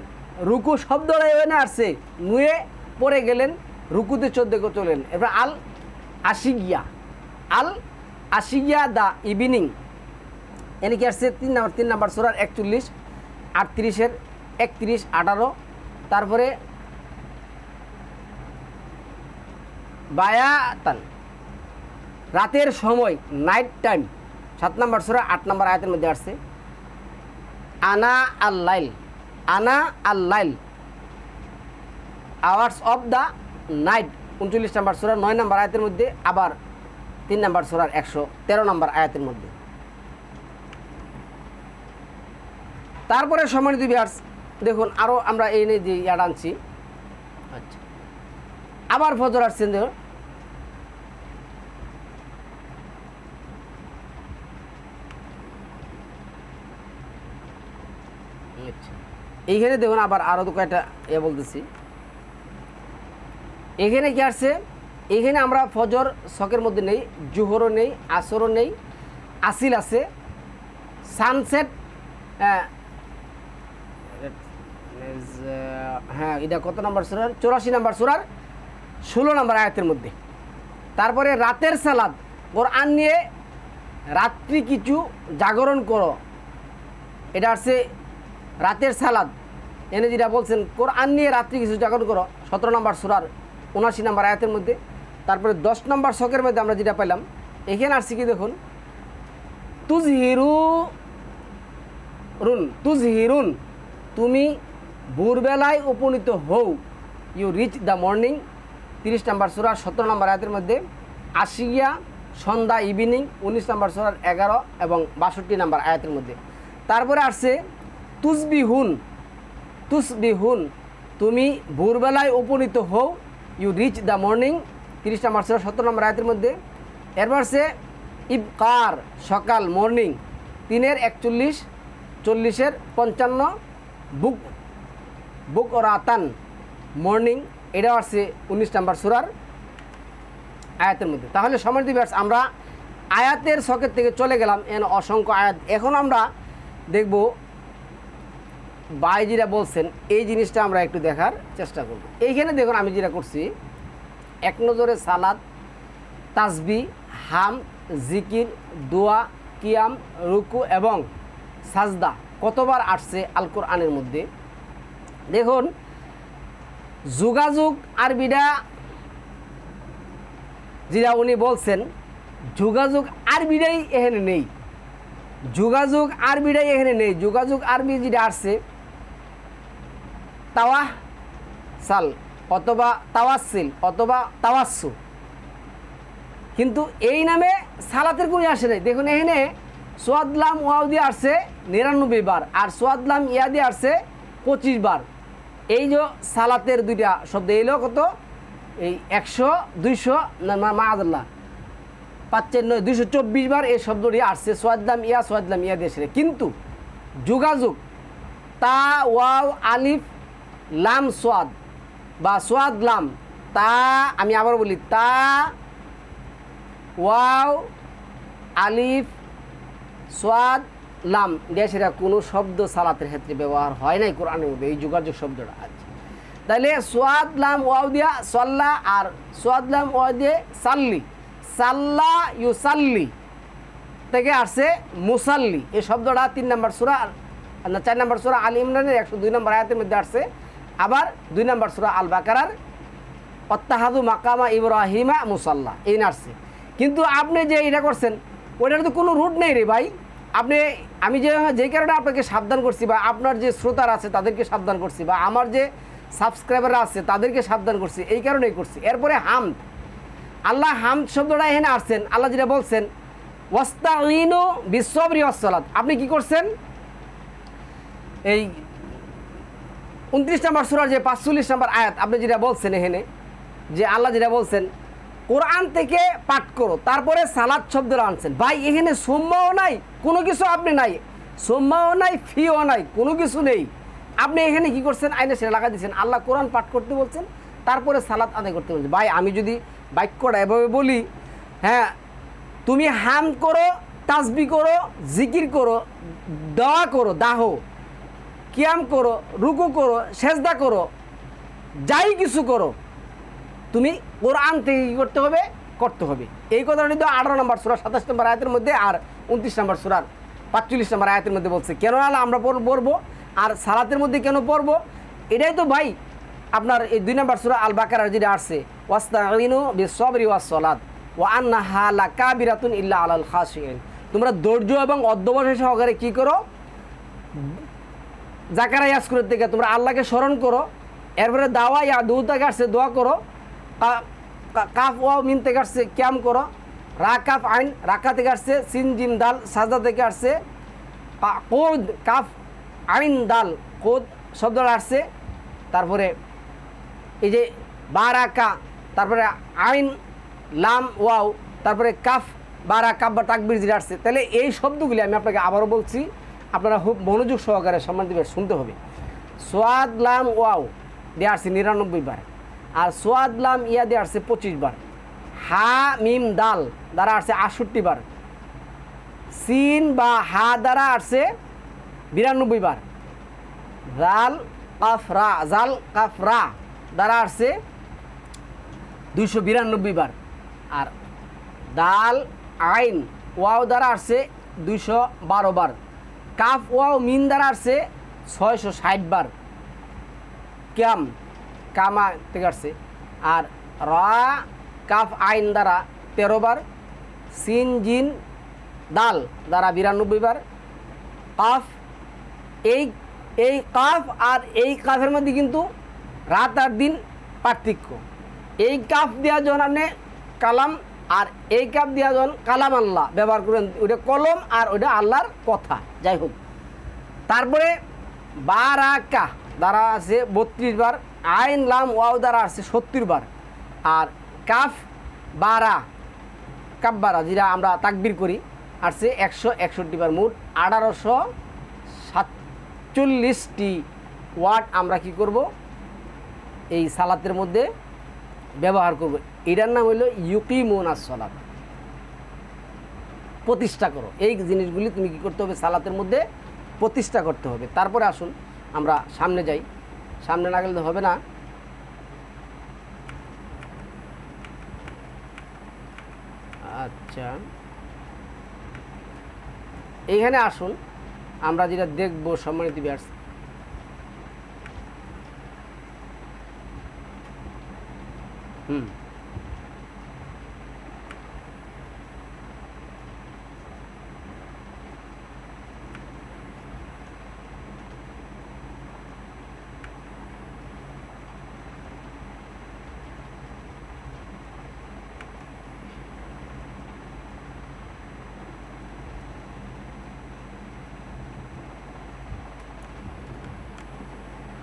রুকু শব্দটা এখানে আসছে, নুয়ে পড়ে গেলেন, রুকুতে চললেন। এবার আল আশিগিয়া দ্য ইভিনিং, এনে কি আসছে 3 নম্বর সূরার 41, 38-এর 31, 18। তারপরে বায়াতান, রাতের সময়, নাইট টাইম, 7 নম্বর সূরা 8 নম্বর আয়াতের মধ্যে আসছে আনা আল-লাইল আওয়ার্স অফ দ্য নাইট, 39 নম্বর সূরা 9 নম্বর আয়াতের মধ্যে, আবার 3 নম্বর সূরার 113 নম্বর আয়াতের মধ্যে। তারপরে সম্মানিত ভিউয়ার্স দেখুন, আরও আমরা এই নিয়ে যে ইয়াড আনছি। আচ্ছা, আবার ফজর আসছেন দেখুন, এইখানে দেখুন আবার আরও তো কয়েকটা বলতেছি, এখানে কি আসছে, এখানে আমরা ফজর শখের মধ্যে নেই, জোহরও নেই, আসরও নেই, আসিল আছে, সানসেট, হ্যাঁ এটা কত নম্বর সূরার 84 নম্বর সূরার 16 নম্বর আয়াতের মধ্যে। তারপরে রাতের সালাদ, কোরআন নিয়ে রাত্রি কিছু জাগরণ করো, এটা আসছে রাতের সালাদ, এনে যেটা বলছেন কোরআন নিয়ে রাত্রি কিছু জাগরণ করো, 17 নম্বর সূরার 79 নম্বর আয়াতের মধ্যে। তারপরে 10 নম্বর শখের মধ্যে আমরা যেটা পেলাম, এখানে আসছে কি দেখুন তুজহিরুন, তুমি ভোরবেলায় উপনীত হও, ইউ রিচ দ্য মর্নিং, 30 নম্বর সূরার 17 নম্বর আয়াতের মধ্যে। আশিয়া, সন্ধ্যা, ইভিনিং, 19 নম্বর সূরার 11 এবং 62 নম্বর আয়াতের মধ্যে। তারপরে আসছে তুসবিহুন, তুমি ভোরবেলায় উপনীত হও, ইউ রিচ দ্য মর্নিং, 30 নম্বর সূরা 17 নম্বর আয়াতের মধ্যে। এরপর সে ইবকার, সকাল, মর্নিং, 3-এর 41, 40-এর 55, বুক রাতান, মর্নিং, এটাও আসছে 19 নম্বর সূরার আয়াতের মধ্যে। তাহলে সম্মানিত ভিউয়ার্স আমরা আয়াতের শখের থেকে চলে গেলাম, এন অসংখ্য আয়াত। এখন আমরা দেখব ভাই যেটা বলছেন এই জিনিসটা আমরা একটু দেখার চেষ্টা করব। এইখানে দেখুন আমি যেটা করছি, এক নজরে সালাত, তাসবি, হাম, জিকির, দোয়া, কিয়াম, রুকু এবং সাজদা কতবার আসছে আল কোরআনের মধ্যে। দেখুন যোগাযোগ আরবিটা যেটা উনি বলছেন, যোগাযোগ আরবিটাই এখানে নেই, যোগাযোগ আরবি যেটা আসছে তাওয়াসাল অথবা তাওয়াসিল অথবা তাওয়াসসু, কিন্তু এই নামে সালাতের কোনো আসে নাই। দেখুন এখানে সোয়াদলাম ওয়াও দিয়ে আসছে 99 বার, আর সোয়াদলাম ইয়া দিয়ে আসছে 25 বার। এই যে সালাতের দুইটা শব্দ এলো কত, এই 100, 200 মাআযাল্লাহ 5, 224 বার এই শব্দটি আসছে সোয়াদলাম ইয়া দিয়ে আসে। কিন্তু যোগাযোগ তা ওয়াও আলিফ লাম সোয়াদ বা সোয়াদ লাম, তা আমি আবার বলি, তা ওয়াও আলিফ সোয়াদ লাম দেশেরা কোনো শব্দ সালাতের ক্ষেত্রে ব্যবহার হয় নাই কোরআনের মধ্যে, এই যোগাযোগ শব্দটা আছে। তাহলে সোয়াদ লাম ওয়াও দিয়া সল্লা আর সোয়াদ লাম ওয়াও দিয়ে সাল্লি, সাল্লা ইউসাল্লি থেকে আসছে মুসাল্লি। এই শব্দটা 3 নম্বর সূরা না 4 নম্বর সূরা আল ইমরানের 102 নম্বর আয়াতের মধ্যে আসছে। আবার 2 নম্বর সূরা আল বাকারার অত্তাহাদু মাকামা ইব্রাহিমা মুসাল্লা এই আসছে। কিন্তু আপনি যে এটা করছেন ওইটার তো কোনো রুট নেই রে ভাই। আপনি আমি যে কারণে আপনাকে সাবধান করছি বা আপনার যে শ্রোতার আছে তাদেরকে সাবধান করছি বা আমার যে সাবস্ক্রাইবাররা আছে তাদেরকে সাবধান করছি, এই কারণেই করছি। এরপরে হামদ, আল্লাহ হামদ শব্দটা এখানে আসছেন। আল্লাহ যেটা বলছেন ওয়াস্তাঈনু বিসসবরি ওয়াসসালাত, আপনি কি করছেন এই 29 নম্বর সূরার যে 45 নম্বর আয়াত আপনি যেটা বলছেন এখানে যে আল্লাহ যেটা বলছেন কোরআন থেকে পাঠ করো, তারপরে সালাত শব্দটা আনছেন। ভাই এখানে সুম্মাও নাই, কোনো কিছু আপনি নাই, সুম্মাও নাই, ফিও নাই, কোনো কিছু নেই। আপনি এখানে কি করছেন আইনে সেটা লাগা দিচ্ছেন। আল্লাহ কোরআন পাঠ করতে বলছেন, তারপরে সালাত আদায় করতে বলছেন। ভাই আমি যদি বাক্যটা এভাবে বলি, হ্যাঁ তুমি হাম করো, তাসবিহ করো, জিকির করো, দোয়া করো, দাহ, কিয়াম করো, রুকু করো, সেজদা করো, যাই কিছু করো, তুমি কোরআন থেকে কী করতে হবে, করতে হবে। এই কথাটা কিন্তু 18 নম্বর সূরা 27 নম্বর আয়াতের মধ্যে আর 29 নম্বর সূরার 45 নম্বর আয়াতের মধ্যে বলছে। কেন আল্লাহ আমরা পড়বো আর সালাতের মধ্যে কেন পড়বো, এটাই তো ভাই আপনার এই 2 নম্বর সূরা আল বাকারার যেটা আসছে ওয়াস্তাঈনু বিসসবরি ওয়াসসালাত ওয়া আন্নাহা লাকাবিরাতুন ইল্লা আলাল খাশিঈন, তোমরা ধৈর্য এবং অধ্যবসায় সহকারে কী করো, জাকারা ইয়াজকুরের থেকে তোমরা আল্লাহকে স্মরণ করো। এরপরে দাওয়া ইয়া দু থেকে আসছে দোয়া করো, কাফ ওয়াও মিম থেকে আসছে ক্যাম করো, রা কাফ আইন রাকা থেকে আসছে, সিন জিম দাল সাজদা থেকে আসছে, কোদ কাফ আইন দাল কোদ শব্দটা আসছে। তারপরে এই যে বারাকা, তারপরে আইন লাম ওয়াও, তারপরে কাফ বারা কাফ বা তাকবির যেটা আসছে। তাহলে এই শব্দগুলি আমি আপনাকে আবারও বলছি, আপনারা খুব মনোযোগ সহকারে সম্মান দিবে শুনতে হবে। সোয়াদ লাম ওয়াও দিয়ে আসছে 99 বার, আর সোয়াদ লাম ইয়া দিয়ে আসছে 25 বার, হা মিম দাল দ্বারা আসছে 68 বার, সিন বা হা দ্বারা আসছে 92 বার, জাল কাফ রা দ্বারা আসছে 292 বার, আর দাল আইন ওয়াও দ্বারা আসছে 212 বার, কাফ ওয়াও মিন দ্বারা আসছে 660 বার, ক্যাম কামা থেকে আসছে, আর রা কাফ আইন দ্বারা 13 বার, সিন জিন দাল দ্বারা 92 বার, কাফ এই কাফ আর এই কাফের মধ্যে কিন্তু রাত আর দিন পার্থক্য। এই কাফ দেওয়া যখন আপনি কালাম আর এই কাফ দেওয়া যখন কালাম আল্লাহ ব্যবহার করেন, ওইটা কলম আর ওইটা আল্লাহর কথা, যাই হোক। তারপরে বারাকা দ্বারা আছে 32 বার, আইন লাম ওয়াও দ্বারা আছে 70 বার, আর কাফ বারা যেটা আমরা তাকবির করি আসছে 161 বার। মোট 1847টি ওয়ার্ড আমরা কি করব, এই সালাতের মধ্যে ব্যবহার করব। এটার নাম হলো ইউকিমুনাস সালাত, প্রতিষ্ঠা করো। এই জিনিসগুলি তুমি কি করতে হবে, সালাতের মধ্যে প্রতিষ্ঠা করতে হবে। তারপরে আসুন আমরা সামনে যাই, সামনে না গেলে তো হবে না। আচ্ছা এইখানে আসুন আমরা যেটা দেখব সম্মানিত ভিউয়ার্স,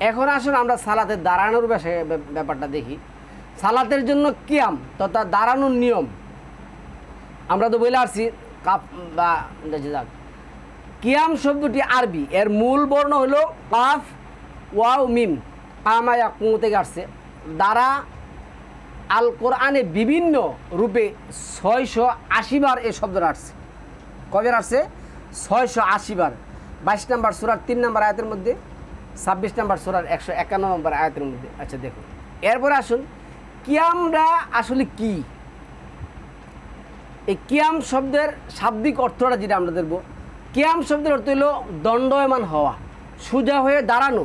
এখন আসুন আমরা সালাতের দাঁড়ানোর ব্যাপারটা দেখি। সালাতের জন্য কিয়াম তথা দাঁড়ানোর নিয়ম আমরা তো বলে আসছি। কাফ বা কিয়াম শব্দটি আরবি, এর মূল বর্ণ হলো কাফ ওয়াও মিম, কামা ইয়াকুমু থেকে আসছে। দ্বারা আল কোরআনে বিভিন্ন রূপে 680 বার এই শব্দটা আসছে। কবে আসছে? 680 বার। 22 নম্বর সূরার 3 নম্বর আয়াতের মধ্যে, 26 নম্বর সূরার 151 নম্বর আয়াতের মধ্যে। আচ্ছা দেখুন, এরপরে আসুন কিয়ামটা আসলে কি। এই কিয়াম শব্দের শাব্দিক অর্থটা যেটা আমরা দেখব, কিয়াম শব্দের অর্থ হলো দণ্ডায়মান হওয়া, সোজা হয়ে দাঁড়ানো।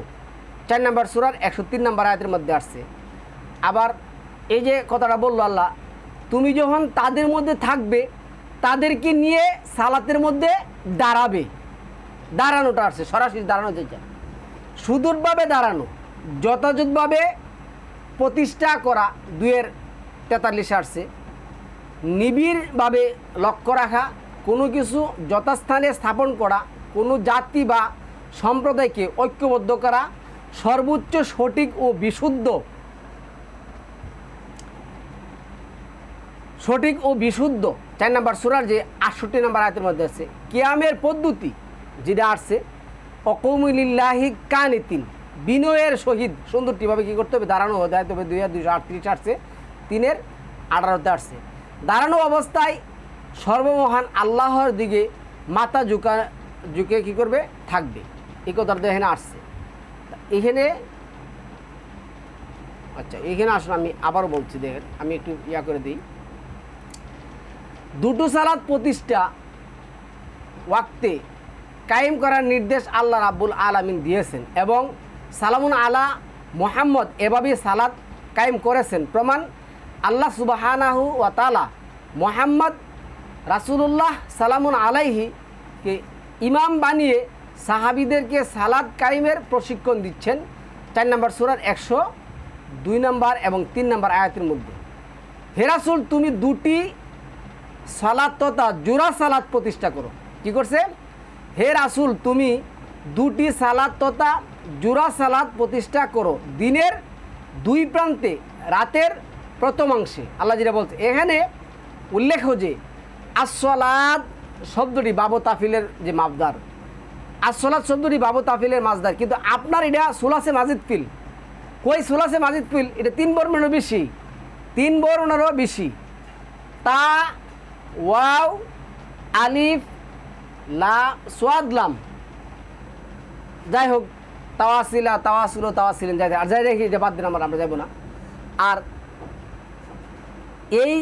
4 নম্বর সূরার 103 নম্বর আয়াতের মধ্যে আসছে। আবার এই যে কথাটা বললো আল্লাহ, তুমি যখন তাদের মধ্যে থাকবে তাদেরকে নিয়ে সালাতের মধ্যে দাঁড়াবে, দাঁড়ানোটা আসছে, সরাসরি দাঁড়ানো যেটা, সুদূরভাবে দাঁড়ানো, যথাযথভাবে প্রতিষ্ঠা করা 2:43 আসছে, নিবিড়ভাবে লক্ষ্য রাখা, কোনো কিছু যথাস্থানে স্থাপন করা, কোনো জাতি বা সম্প্রদায়কে ঐক্যবদ্ধ করা, সর্বোচ্চ সঠিক ও বিশুদ্ধ, সঠিক ও বিশুদ্ধ 4 নম্বর সূরার যে 68 নম্বর আয়াতের মধ্যে আছে। কিয়ামের পদ্ধতি যেটা আসছে, অকৌমিলিল্লাহি কানিতিন, বিনয়ের সহিত সুন্দরটিভাবে কী করতে হবে, দাঁড়ানো হতে হবে। 2238 আসছে, 3:18 আসছে। দাঁড়ানো অবস্থায় সর্বমহান আল্লাহর দিকে মাথা ঝুঁকে কী করবে, থাকবে। এই কথাটা এখানে আসছে। এখানে আচ্ছা, এখানে আসলে আমি আবারও বলছি, দেখেন আমি একটু করে দিই। দুটো সালাত প্রতিষ্ঠা ওয়াক্তে কায়েম করার নির্দেশ আল্লাহ রাব্বুল আলামিন দিয়েছেন এবং সালামুন আলা মুহাম্মদ এভাবেই সালাত কায়েম করেছেন। প্রমাণ আল্লাহ সুবহানাহু ওয়া তাআলা মুহাম্মদ রাসূলুল্লাহ সালামুন আলাইহি কে ইমাম বানিয়ে সাহাবীদেরকে সালাত কায়েমের প্রশিক্ষণ দিচ্ছেন 4 নম্বর সূরার 102 নম্বর এবং 3 নম্বর আয়াতের মধ্যে। হে রাসূল, তুমি দুটি সালাত তথা জোড়া সালাত প্রতিষ্ঠা করো। কি করছে? হে রাসূল, তুমি দুটি সালাত তথা জোড়া সালাত প্রতিষ্ঠা করো দিনের 2 প্রান্তে রাতের প্রথমাংশে। আল্লাহ যেটা বলছে এখানে উল্লেখ যে আসসালাত শব্দটি বাবু তাফিলের যে মাবদার, আসসালাত শব্দটি বাবু তাফিলের মাজদার, কিন্তু আপনার এটা সুলাসে মাজিদ ফিল। কই সুলাসে মাজিদ ফিল? এটা 3 বর্ণেরও বেশি, 3 বর্ণেরও বেশি। তা ওয়াও আলিফ লা সোয়াদ লাম, যাই হোক, তাওয়াসিলা তাওয়াসুলো তাওয়াসিলেন, যাই আর যাই রেখে এটা বাদ দিন, আমরা যাব না। আর এই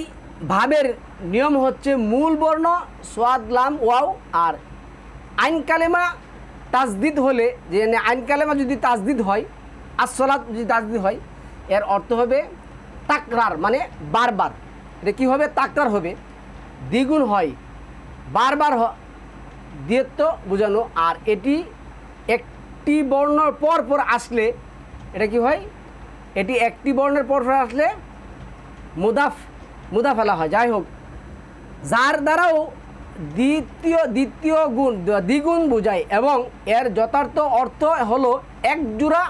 ভাবের নিয়ম হচ্ছে মূল বর্ণ সোয়াদ লাম ওয়াও, আর আইন কালেমা তাজদিদ হলে, যে আইন কালেমা যদি তাজদিদ হয়, আসসালাত যদি তাজদিদ হয়, এর অর্থ হবে তাকরার, মানে বারবার। এটা কী হবে? তাকরার হবে, দ্বিগুণ হয়, বারবার দ্বিত্ব বোঝানো। আর এটি একটি বর্ণর পর পর আসলে এটা কি হয়? এটি একটি বর্ণের পর পর আসলে মুদাফ ফেলা হয়। যাই হোক, যার দ্বারাও দ্বিতীয় গুণ দ্বিগুণ বোঝায় এবং এর যথার্থ অর্থ হলো এক জোড়া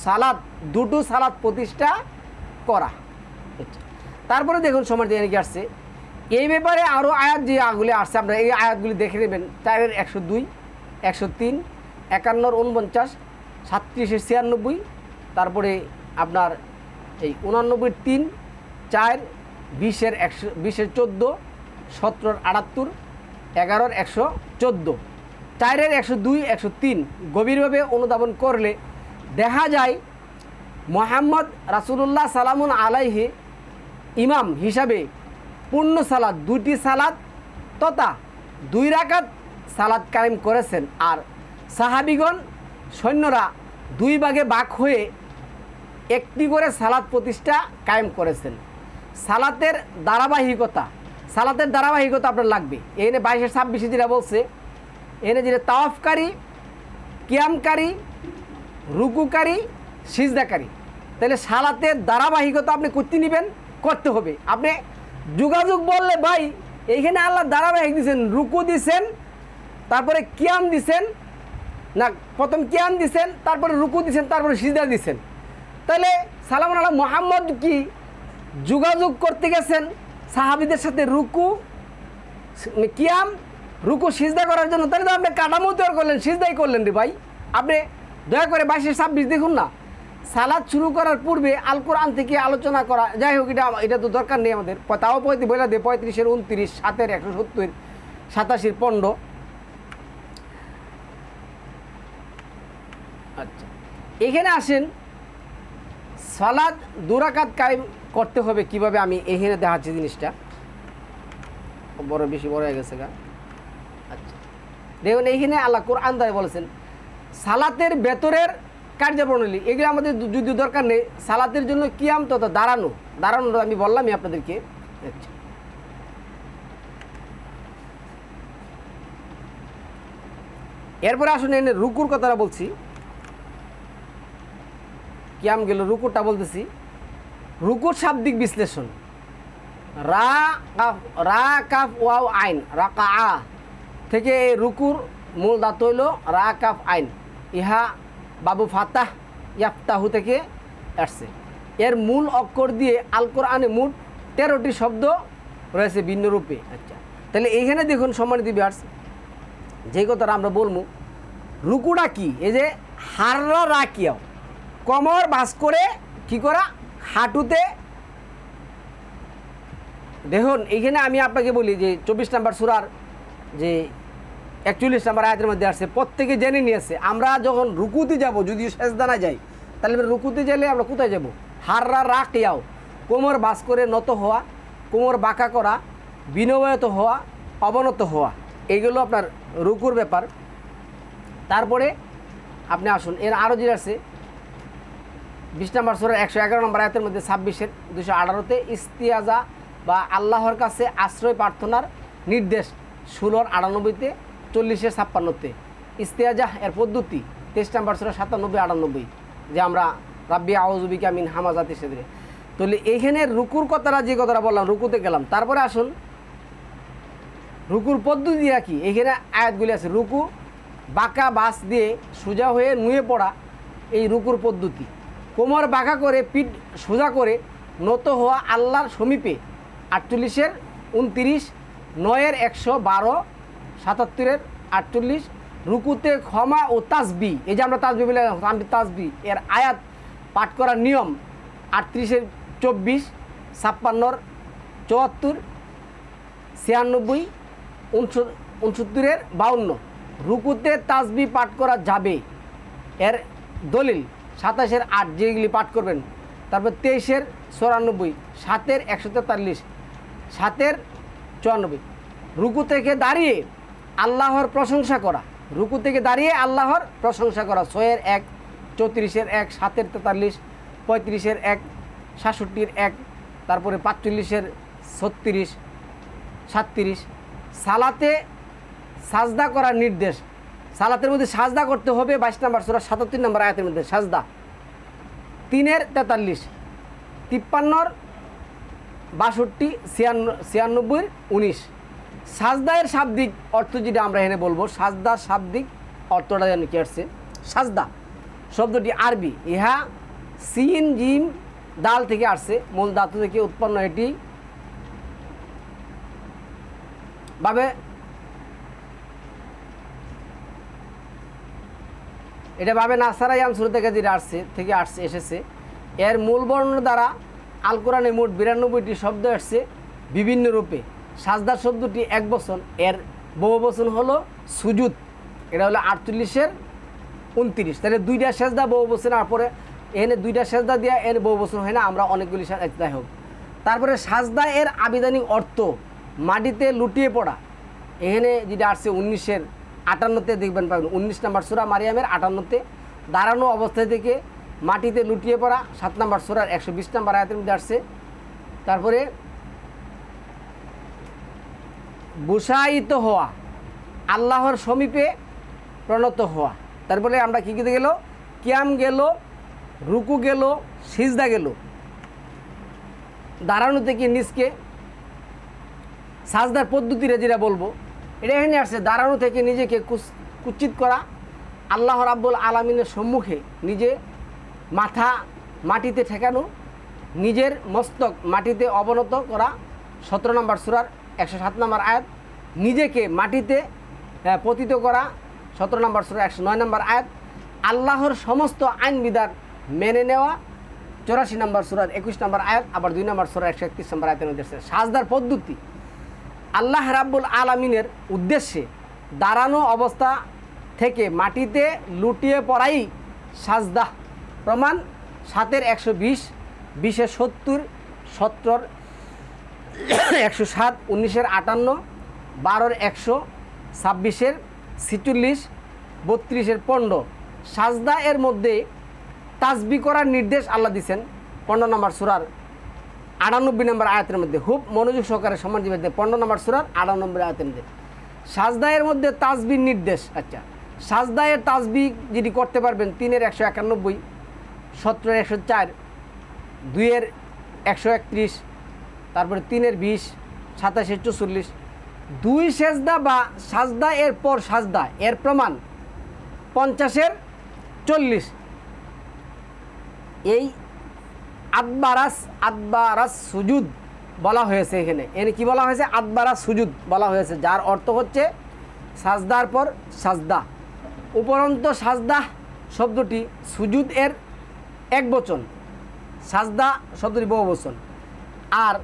সালাত, দুটো সালাত প্রতিষ্ঠা করা। তারপরে দেখুন সময় দিয়ে কি আসছে এই ব্যাপারে আরও আয়াত যে আগুলি আসছে, আপনারা এই আয়াতগুলি দেখে নেবেন। 4-এর 102, 103, 51-র 49, 37-এর 96, তারপরে আপনার এই 89-র 3, 4, 20-এর 14, 17-র 78, 11-র 114, 4-এর 102, 103 গভীরভাবে অনুধাবন করলে দেখা যায় মুহাম্মদ রাসূলুল্লাহ সালামুন আলাইহি ইমাম হিসাবে পূর্ণ সালাত, 2টি সালাত তথা 2 রাকাত সালাত কায়েম করেছেন। আর সাহাবিগণ সৈন্যরা 2 ভাগে ভাগ হয়ে একটি করে সালাত প্রতিষ্ঠা কায়েম করেছেন। সালাতের ধারাবাহিকতা আপনার লাগবে। এখানে 22-26 যেটা বলছে, এখানে যেটা তাওয়াফকারী, কিয়ামকারী, রুকুকারী, সিজদাকারী, তাহলে সালাতের ধারাবাহিকতা আপনি করতে নেবেন, করতে হবে। আপনি যোগাযোগ বললে ভাই এইখানে আল্লাহ ধারাবাহিক দিয়েছেন, রুকু দিছেন, তারপরে কিয়াম দিছেন, না প্রথম কিয়াম দিছেন, তারপরে রুকু দিছেন, তারপরে সিজদা দিছেন। তাহলে সালাম আল্লাহ মুহাম্মদ কি যোগাযোগ করতে গেছেন সাহাবীদের সাথে, রুকু কিয়াম রুকু সিজদা করার জন্য। তাহলে তো আপনি কাঠামো তৈরি করলেন, সিজদাই করলেন রে ভাই। আপনি দয়া করে 22-26 দেখুন না, সালাদ শুরু করার পূর্বে আল কোরআন থেকে আলোচনা করা। যাই হোক, এটা তো দরকার নেই আমাদের। তাও 35 বলে দে, 35-এর 29, 7-এর 170, 87-এর 15। আচ্ছা, এখানে আসেন সালাদ 2 রাকাত কায়েম করতে হবে কিভাবে, আমি এখানে দেখাচ্ছি জিনিসটা। বড় বেশি বড় হয়ে গেছে গা। আচ্ছা দেখুন এইখানে আল্লাহ কোরআন দ্বারা বলেছেন সালাতের ভেতরের কার্যপ্রণালী এগুলো আমাদের যদি দরকার নেই। সালাতের জন্য কিয়াম তথা দাঁড়ানো আমি বললামই আপনাদেরকে। আচ্ছা এরপরে আসুন এনে রুকুর কথাটা বলছি। কিয়াম গেল রুকুরটা বলতেছি। রুকুর শাব্দিক বিশ্লেষণ রা কাফ ওয়াও আইন রাকা আ থেকে এই রুকুর মূল ধাতু হইল রা কাফ আইন। ইহা বাবু ফাতাহ ইয়াফতাহু থেকে আসছে। এর মূল অক্ষর দিয়ে আল কোরআনে মোট 13টি শব্দ রয়েছে ভিন্ন রূপে। আচ্ছা তাহলে এইখানে দেখুন সম্মানিত ভিউয়ার্স যে কথাটা আমরা বলবো রুকুটা কি, এই যে হাররা রাকিয়াও কোমর বাস করে কি করা হাঁটুতে। দেখুন এইখানে আমি আপনাকে বলি যে 24 নম্বর সূরার যে 41 নম্বর আয়াতের মধ্যে আসছে প্রত্যেকে জেনে নিয়েছে। আমরা যখন রুকুতে যাব যদি সেজদা না যাই তাহলে রুকুতে গেলে আমরা কোথায় যাব? হাররা রাকিয়াও কোমর বাস করে নত হওয়া, কোমর বাঁকা করা, বিনয়ত হওয়া, অবনত হওয়া, এইগুলো আপনার রুকুর ব্যাপার। তারপরে আপনি আসুন এর আরও যে আছে 20 নম্বর সূরার 111 নম্বর আয়াতের মধ্যে 26-এর 218-তে ইস্তিয়াজা বা আল্লাহর কাছে আশ্রয় প্রার্থনার নির্দেশ 16-র 98-তে 40-এর 56-তে ইস্তিয়াজা এর পদ্ধতি 23 নম্বর সূরা 97-98 যে আমরা রাব্বি আউযু বিকা মিন হামাযাতি সিদরি। তাহলে এইখানে রুকুর কথাটা যে কথাটা বললাম রুকুতে গেলাম। তারপরে আসুন রুকুর পদ্ধতিটা কি, এখানে আয়াতগুলি আছে। রুকু বাঁকা বাস দিয়ে সোজা হয়ে নুয়ে পড়া এই রুকুর পদ্ধতি। কোমর বাঁকা করে পিঠ সোজা করে নত হওয়া আল্লাহর সমীপে 48-এর 29, 9-এর 112, 77-এর 48 রুকুতে ক্ষমা ও তাসবি। এই যে আমরা তাসবি বলে তাসবি এর আয়াত পাঠ করার নিয়ম 38-এর 24, 56-এর 74, 96, 69-এর 52 রুকুতে তাসবি পাঠ করা যাবে। এর দলিল 27-এর 8 যেগুলি পাঠ করবেন। তারপর 23-এর 94, 7-এর 143, 7-এর 94 রুকু থেকে দাঁড়িয়ে আল্লাহর প্রশংসা করা। রুকু থেকে দাঁড়িয়ে আল্লাহর প্রশংসা করা 6-এর 1, 34-এর 1, 7-এর 43, 35-এর 1, 67-এর 1, তারপরে 45-এর 36, 37 সালাতে সাজদা করার নির্দেশ। সালাতের মধ্যে সাজদা করতে হবে 22 নম্বর সূরা 77 নম্বর আয়াতের মধ্যে সাজদা 3-এর 43, 53-এর 62, 96-এর 19 সাজদায়ের শাব্দিক অর্থ যেটা আমরা এখানে বলবো সাজদার শাব্দিক অর্থটা জানি কি আসছে। সাজদা শব্দটি আরবি, ইহা সিন জিম দাল থেকে আসছে, মূল ধাতু থেকে উৎপন্ন। এটি ভাবে নাসারায়াম শুরু থেকে যেটা এসেছে। এর মূল বর্ণ দ্বারা আল কোরআনে মোট 92টি শব্দ আসছে বিভিন্ন রূপে। সাজদার শব্দটি এক বচন, এর বহু বচন হলো সুজুদ, এটা হলো 48-এর 29। তাহলে 2টা সেজদা বহু বচন, আর পরে এখানে 2টা সেজদা দিয়া এর বহু বচন হয় না, আমরা অনেকগুলি যাই হোক। তারপরে সাজদা এর আবিধানিক অর্থ মাটিতে লুটিয়ে পড়া। এখানে যেটা আসছে 19-এর 58-তে দেখবেন পাবেন 19 নম্বর সূরা মারিয়ামের 58-তে দাঁড়ানো অবস্থায় থেকে মাটিতে লুটিয়ে পড়া 7 নম্বর সূরার 120 নম্বর আয়াতের মধ্যে আসছে। তারপরে বুসায়িত হওয়া আল্লাহর সমীপে প্রণত হওয়া। তারপরে আমরা কী কী গেল? কিয়াম গেল, রুকু গেল, সিজদা গেল। দাঁড়ানো থেকে নিচকে সাজদার পদ্ধতিটা যেটা বলবো এটা এখানে আসছে। দাঁড়ানো থেকে নিজেকে কুচিত করা, আল্লাহ রাব্বুল আলামিনের সম্মুখে নিজে মাথা মাটিতে ঠেকানো, নিজের মস্তক মাটিতে অবনত করা 17 নম্বর সূরার 107 নম্বর আয়াত। নিজেকে মাটিতে পতিত করা 17 নম্বর সূরার 109 নম্বর আয়াত। আল্লাহর সমস্ত আইন বিধান মেনে নেওয়া 84 নম্বর সূরার 21 নম্বর আয়াত। আবার 2 নম্বর সূরার 131 নম্বর আয়াতের মধ্যে আসছে। সাজদার পদ্ধতি আল্লাহ রাব্বুল আলামিনের উদ্দেশ্যে দাঁড়ানো অবস্থা থেকে মাটিতে লুটিয়ে পড়াই সাজদা। প্রমাণ 7-এর 120, 20-এর 70, 17-র 107, 19-এর 58, 12-এর 100, 26-এর 46, 32-এর 15। সাজদা এর মধ্যে তাসবিহ করার নির্দেশ আল্লাহ দিয়েছেন 15 নম্বর সূরার 98 নম্বর আয়াতের মধ্যে। খুব মনোযোগ সহকারে সম্মান দিবেন। 15 নম্বর সূরার 98 আয়াতের মধ্যে সাজদা এর মধ্যে তাসবিহ নির্দেশ। আচ্ছা, সাজদা এর তাসবিহ যেটি করতে পারবেন 3-এর 191, 17-এর 104, 2-এর 131, তারপরে 3-এর 20, 27-এর 44। 2 সেজদা বা সাজদা এর পর সাজদা এর প্রমাণ 50-এর 40। এই আদবারাস সুজুদ বলা হয়েছে। এখানে কি বলা হয়েছে? আদবারাস সুজুদ বলা হয়েছে, যার অর্থ হচ্ছে সাজদার পর সাজদা। উপরন্ত সাজদা শব্দটি সুজুদ এর এক বচন, সাজদা শব্দটি বহু বচন। আর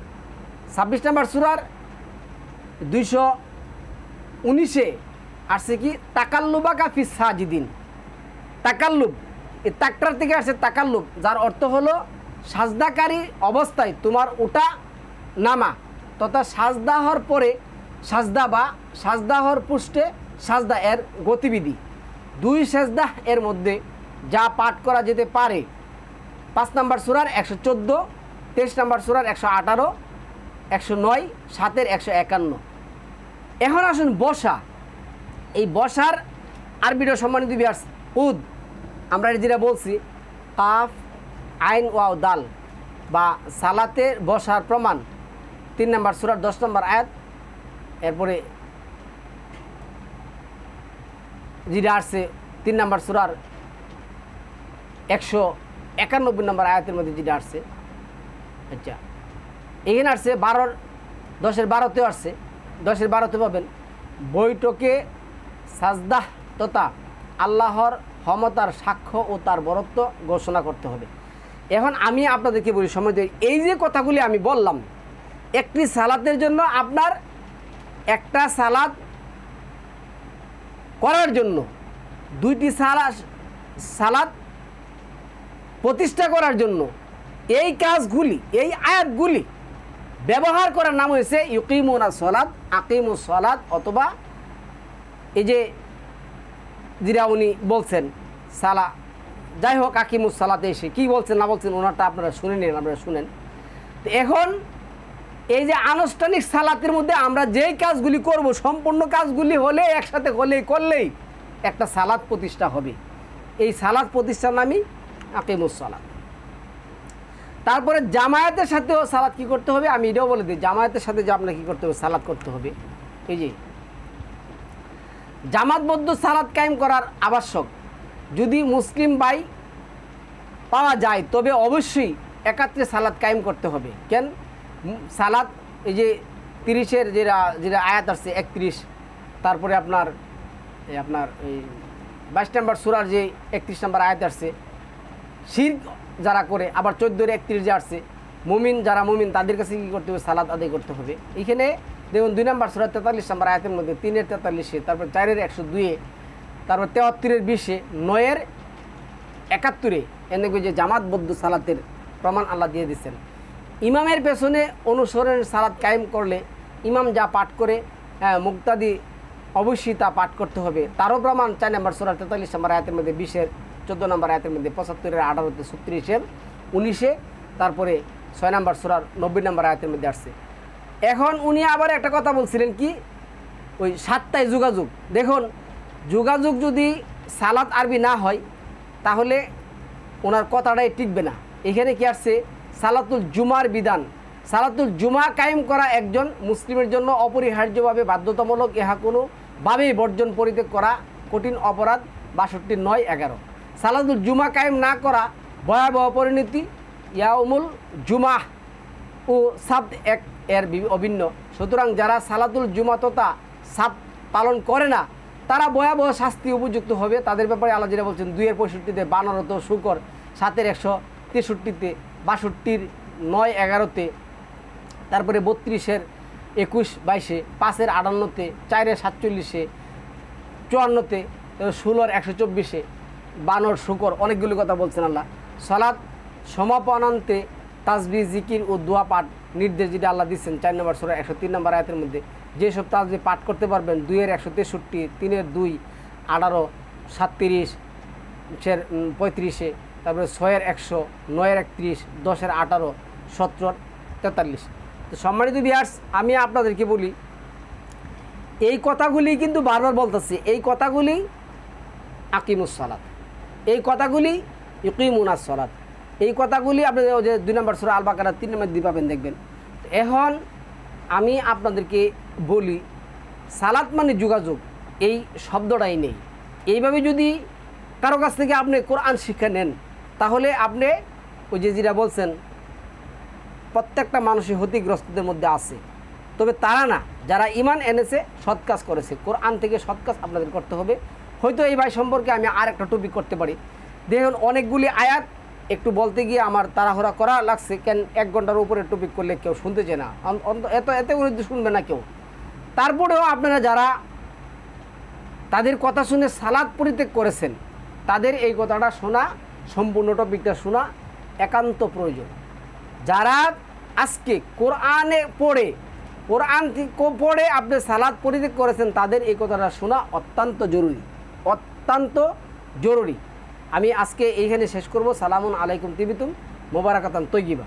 26 নম্বর সূরার 219-এ আসছে কি তাকাল্লুবাকা ফিস সাজিদিন। তাকাল্লুব, এই তাকটার থেকে আসছে তাকাল্লুব, যার অর্থ হলো সাজদাকারী অবস্থায় তোমার ওটা নামা, তথা সাজদা হওয়ার পরে সাজদা বা সাজদা হওয়ার পুষ্টে সাজদা এর গতিবিধি। 2 সেজদা এর মধ্যে যা পাঠ করা যেতে পারে 5 নম্বর সূরার 114, 23 নম্বর সূরার 118, 109, 7-এর 151। এখন আসুন বসা। এই বসার আরবিটা সম্মানিত ভিউয়ার্স উদ, আমরা যেটা বলছি কাফ আইন ওয়াও দাল বা সালাতে বসার প্রমাণ 3 নম্বর সূরার 10 নম্বর আয়াত। এরপরে যেটা আসছে 3 নম্বর সূরার 191 নম্বর আয়াতের মধ্যে যেটা আসছে। আচ্ছা, এখানে আসছে 12-এর 10-এর 12-তেও আসছে। 10-এর 12-তে পাবেন বৈঠকে সাজদা তথা আল্লাহর ক্ষমতার সাক্ষ্য ও তার বরত্ব ঘোষণা করতে হবে। এখন আমি আপনাদেরকে বলি সময় দিই, এই যে কথাগুলি আমি বললাম, একটি সালাতের জন্য আপনার একটা সালাত করার জন্য 2টি সালাত প্রতিষ্ঠা করার জন্য এই কাজগুলি, এই আয়াতগুলি ব্যবহার করার নাম হয়েছে ইউকিমুনা সলাত, আকিমুস সলাত, অথবা এই যে যেটা উনি বলছেন সালা, যাই হোক আকিমুস সালাতে এসে কী বলছেন না বলছেন ওনারটা আপনারা শুনে নিন, আপনারা শুনেন। তো এখন এই যে আনুষ্ঠানিক সালাতের মধ্যে আমরা যেই কাজগুলি করব, সম্পূর্ণ কাজগুলি হলে একসাথে করলেই একটা সালাত প্রতিষ্ঠা হবে। এই সালাত প্রতিষ্ঠার নামই আকিমুস সালাত। তারপরে জামায়াতের সাথেও সালাত কী করতে হবে আমি এটাও বলে দিই। জামায়াতের সাথে যে আপনাকে কী করতে হবে, সালাত করতে হবে। এই যে জামাতবদ্ধ সালাত কায়েম করার আবশ্যক। যদি মুসলিম ভাই পাওয়া যায় তবে অবশ্যই একাত্রে সালাত কায়েম করতে হবে। কেন সালাত এই যে 30-এর যেটা আয়াত আসছে 31, তারপরে আপনার এই 22 নম্বর সূরার যে 31 নম্বর আয়াত আসছে, শিরক যারা করে, আবার 14-এর 31 যে আসছে মুমিন, যারা মুমিন তাদের কাছে কী করতে হবে, সালাত আদায় করতে হবে। এইখানে দেখুন 2 নম্বর সূরা 43 নম্বর আয়াতের মধ্যে 3-এর 43-এ, তারপর 4-এর 102-এ, তারপর 73-এর 20-এ, 9-এর 71-এ এনেকে যে জামাতবদ্ধ সালাতের প্রমাণ আল্লাহ দিয়ে দিচ্ছেন। ইমামের পেছনে অনুসরণের সালাত কায়েম করলে ইমাম যা পাঠ করে মুক্তাদি অবশ্যই তা পাঠ করতে হবে। তারও প্রমাণ 4 নম্বর সূরা 43 নম্বর আয়াতের মধ্যে, 20-এর 14 নম্বর আয়াতের মধ্যে, 75-এর 18-তে, 36-এর 19-এ, তারপরে 6 নম্বর সূরার 90 নম্বর আয়াতের মধ্যে আসছে। এখন উনি আবার একটা কথা বলছিলেন কি, ওই 7টায় যোগাযোগ। দেখুন যোগাযোগ যদি সালাত আরবি না হয় তাহলে ওনার কথাটাই টিকবে না। এখানে কি আসছে সালাতুল জুমার বিধান। সালাতুল জুমা কায়েম করা একজন মুসলিমের জন্য অপরিহার্যভাবে বাধ্যতামূলক, ইহা কোনোভাবেই বর্জন পরিত্যাগ করা কঠিন অপরাধ। 62, 9, 11। সালাতুল জুমা কায়েম না করা ভয়াবহ পরিণতি। ইয়াউমুল জুমা ও সাবত এক এর অভিন্ন। সুতরাং যারা সালাতুল জুমা তথা সাবত পালন করে না তারা ভয়াবহ শাস্তি উপযুক্ত হবে। তাদের ব্যাপারে আল্লাহ যেটা বলছেন 2-এর 65-তে, 52-তে শুকর, 7-এর 163-তে, 62-র 9, 11-তে, তারপরে 32-এর 21, 22-এ, 5-এর 58-তে, 4-এর 47-এ, 54-তে, 16-এর 124-এ, 52-র শুকর, অনেকগুলি কথা বলছেন আল্লাহ। সালাত সমাপনান্তে তাসবিহ, জিকির ও দোয়া পাঠ নির্দেশ যেটা আল্লাহ দিচ্ছেন 4 নম্বর সূরা 103 নম্বর আয়াতের মধ্যে, যেসব তাজবি পাঠ করতে পারবেন 2-এর 163, 3-এর 2, 18, 37, 35, তারপরে 6-এর 100, 9-এর 31, 10-এর 18, 17-এর 43। তো সম্মানিত ভিউয়ার্স, আমি আপনাদেরকে বলি এই কথাগুলি কিন্তু বারবার বলতেছি, এই কথাগুলি আকিমুস সালাত, এই কথাগুলি ইকিমুনাস সালাত, এই কথাগুলি আপনি যে 2 নম্বর সূরা আল বাকারা 3 নম্বর দিয়ে পাবেন দেখবেন। এখন আমি আপনাদেরকে বলি সালাত মানে যোগাযোগ, এই শব্দটাই নেই। এইভাবে যদি কারো কাছ থেকে আপনি কোরআন শিক্ষা নেন তাহলে আপনি ওই যে যেটা বলছেন প্রত্যেকটা মানুষই ক্ষতিগ্রস্তদের মধ্যে আছে, তবে তারা না যারা ঈমান এনেছে, সৎ কাজ করেছে। কোরআন থেকে সৎ কাজ আপনাদের করতে হবে। হয়তো এই ভাই সম্পর্কে আমি আর একটা টপিক করতে পারি। দেখুন অনেকগুলি আয়াত একটু বলতে গিয়ে আমার তাড়াহুড়া করা লাগছে, কেন 1 ঘন্টার উপরে টপিক করলে কেউ শুনতে চায় না, এত শুনবে না কেউ। তারপরেও আপনারা যারা তাদের কথা শুনে সালাত পরিত্যাগ করেছেন তাদের এই কথাটা শোনা, সম্পূর্ণ টপিকটা শোনা একান্ত প্রয়োজন। যারা আজকে কোরআনে পড়ে আপনি সালাত পরিত্যাগ করেছেন তাদের এই কথাটা শোনা অত্যন্ত জরুরি, অত্যন্ত জরুরি। আমি আজকে এইখানে শেষ করব। সালামুন আলাইকুম তিবিতুম মুবারাকাতান তৈয়িবা।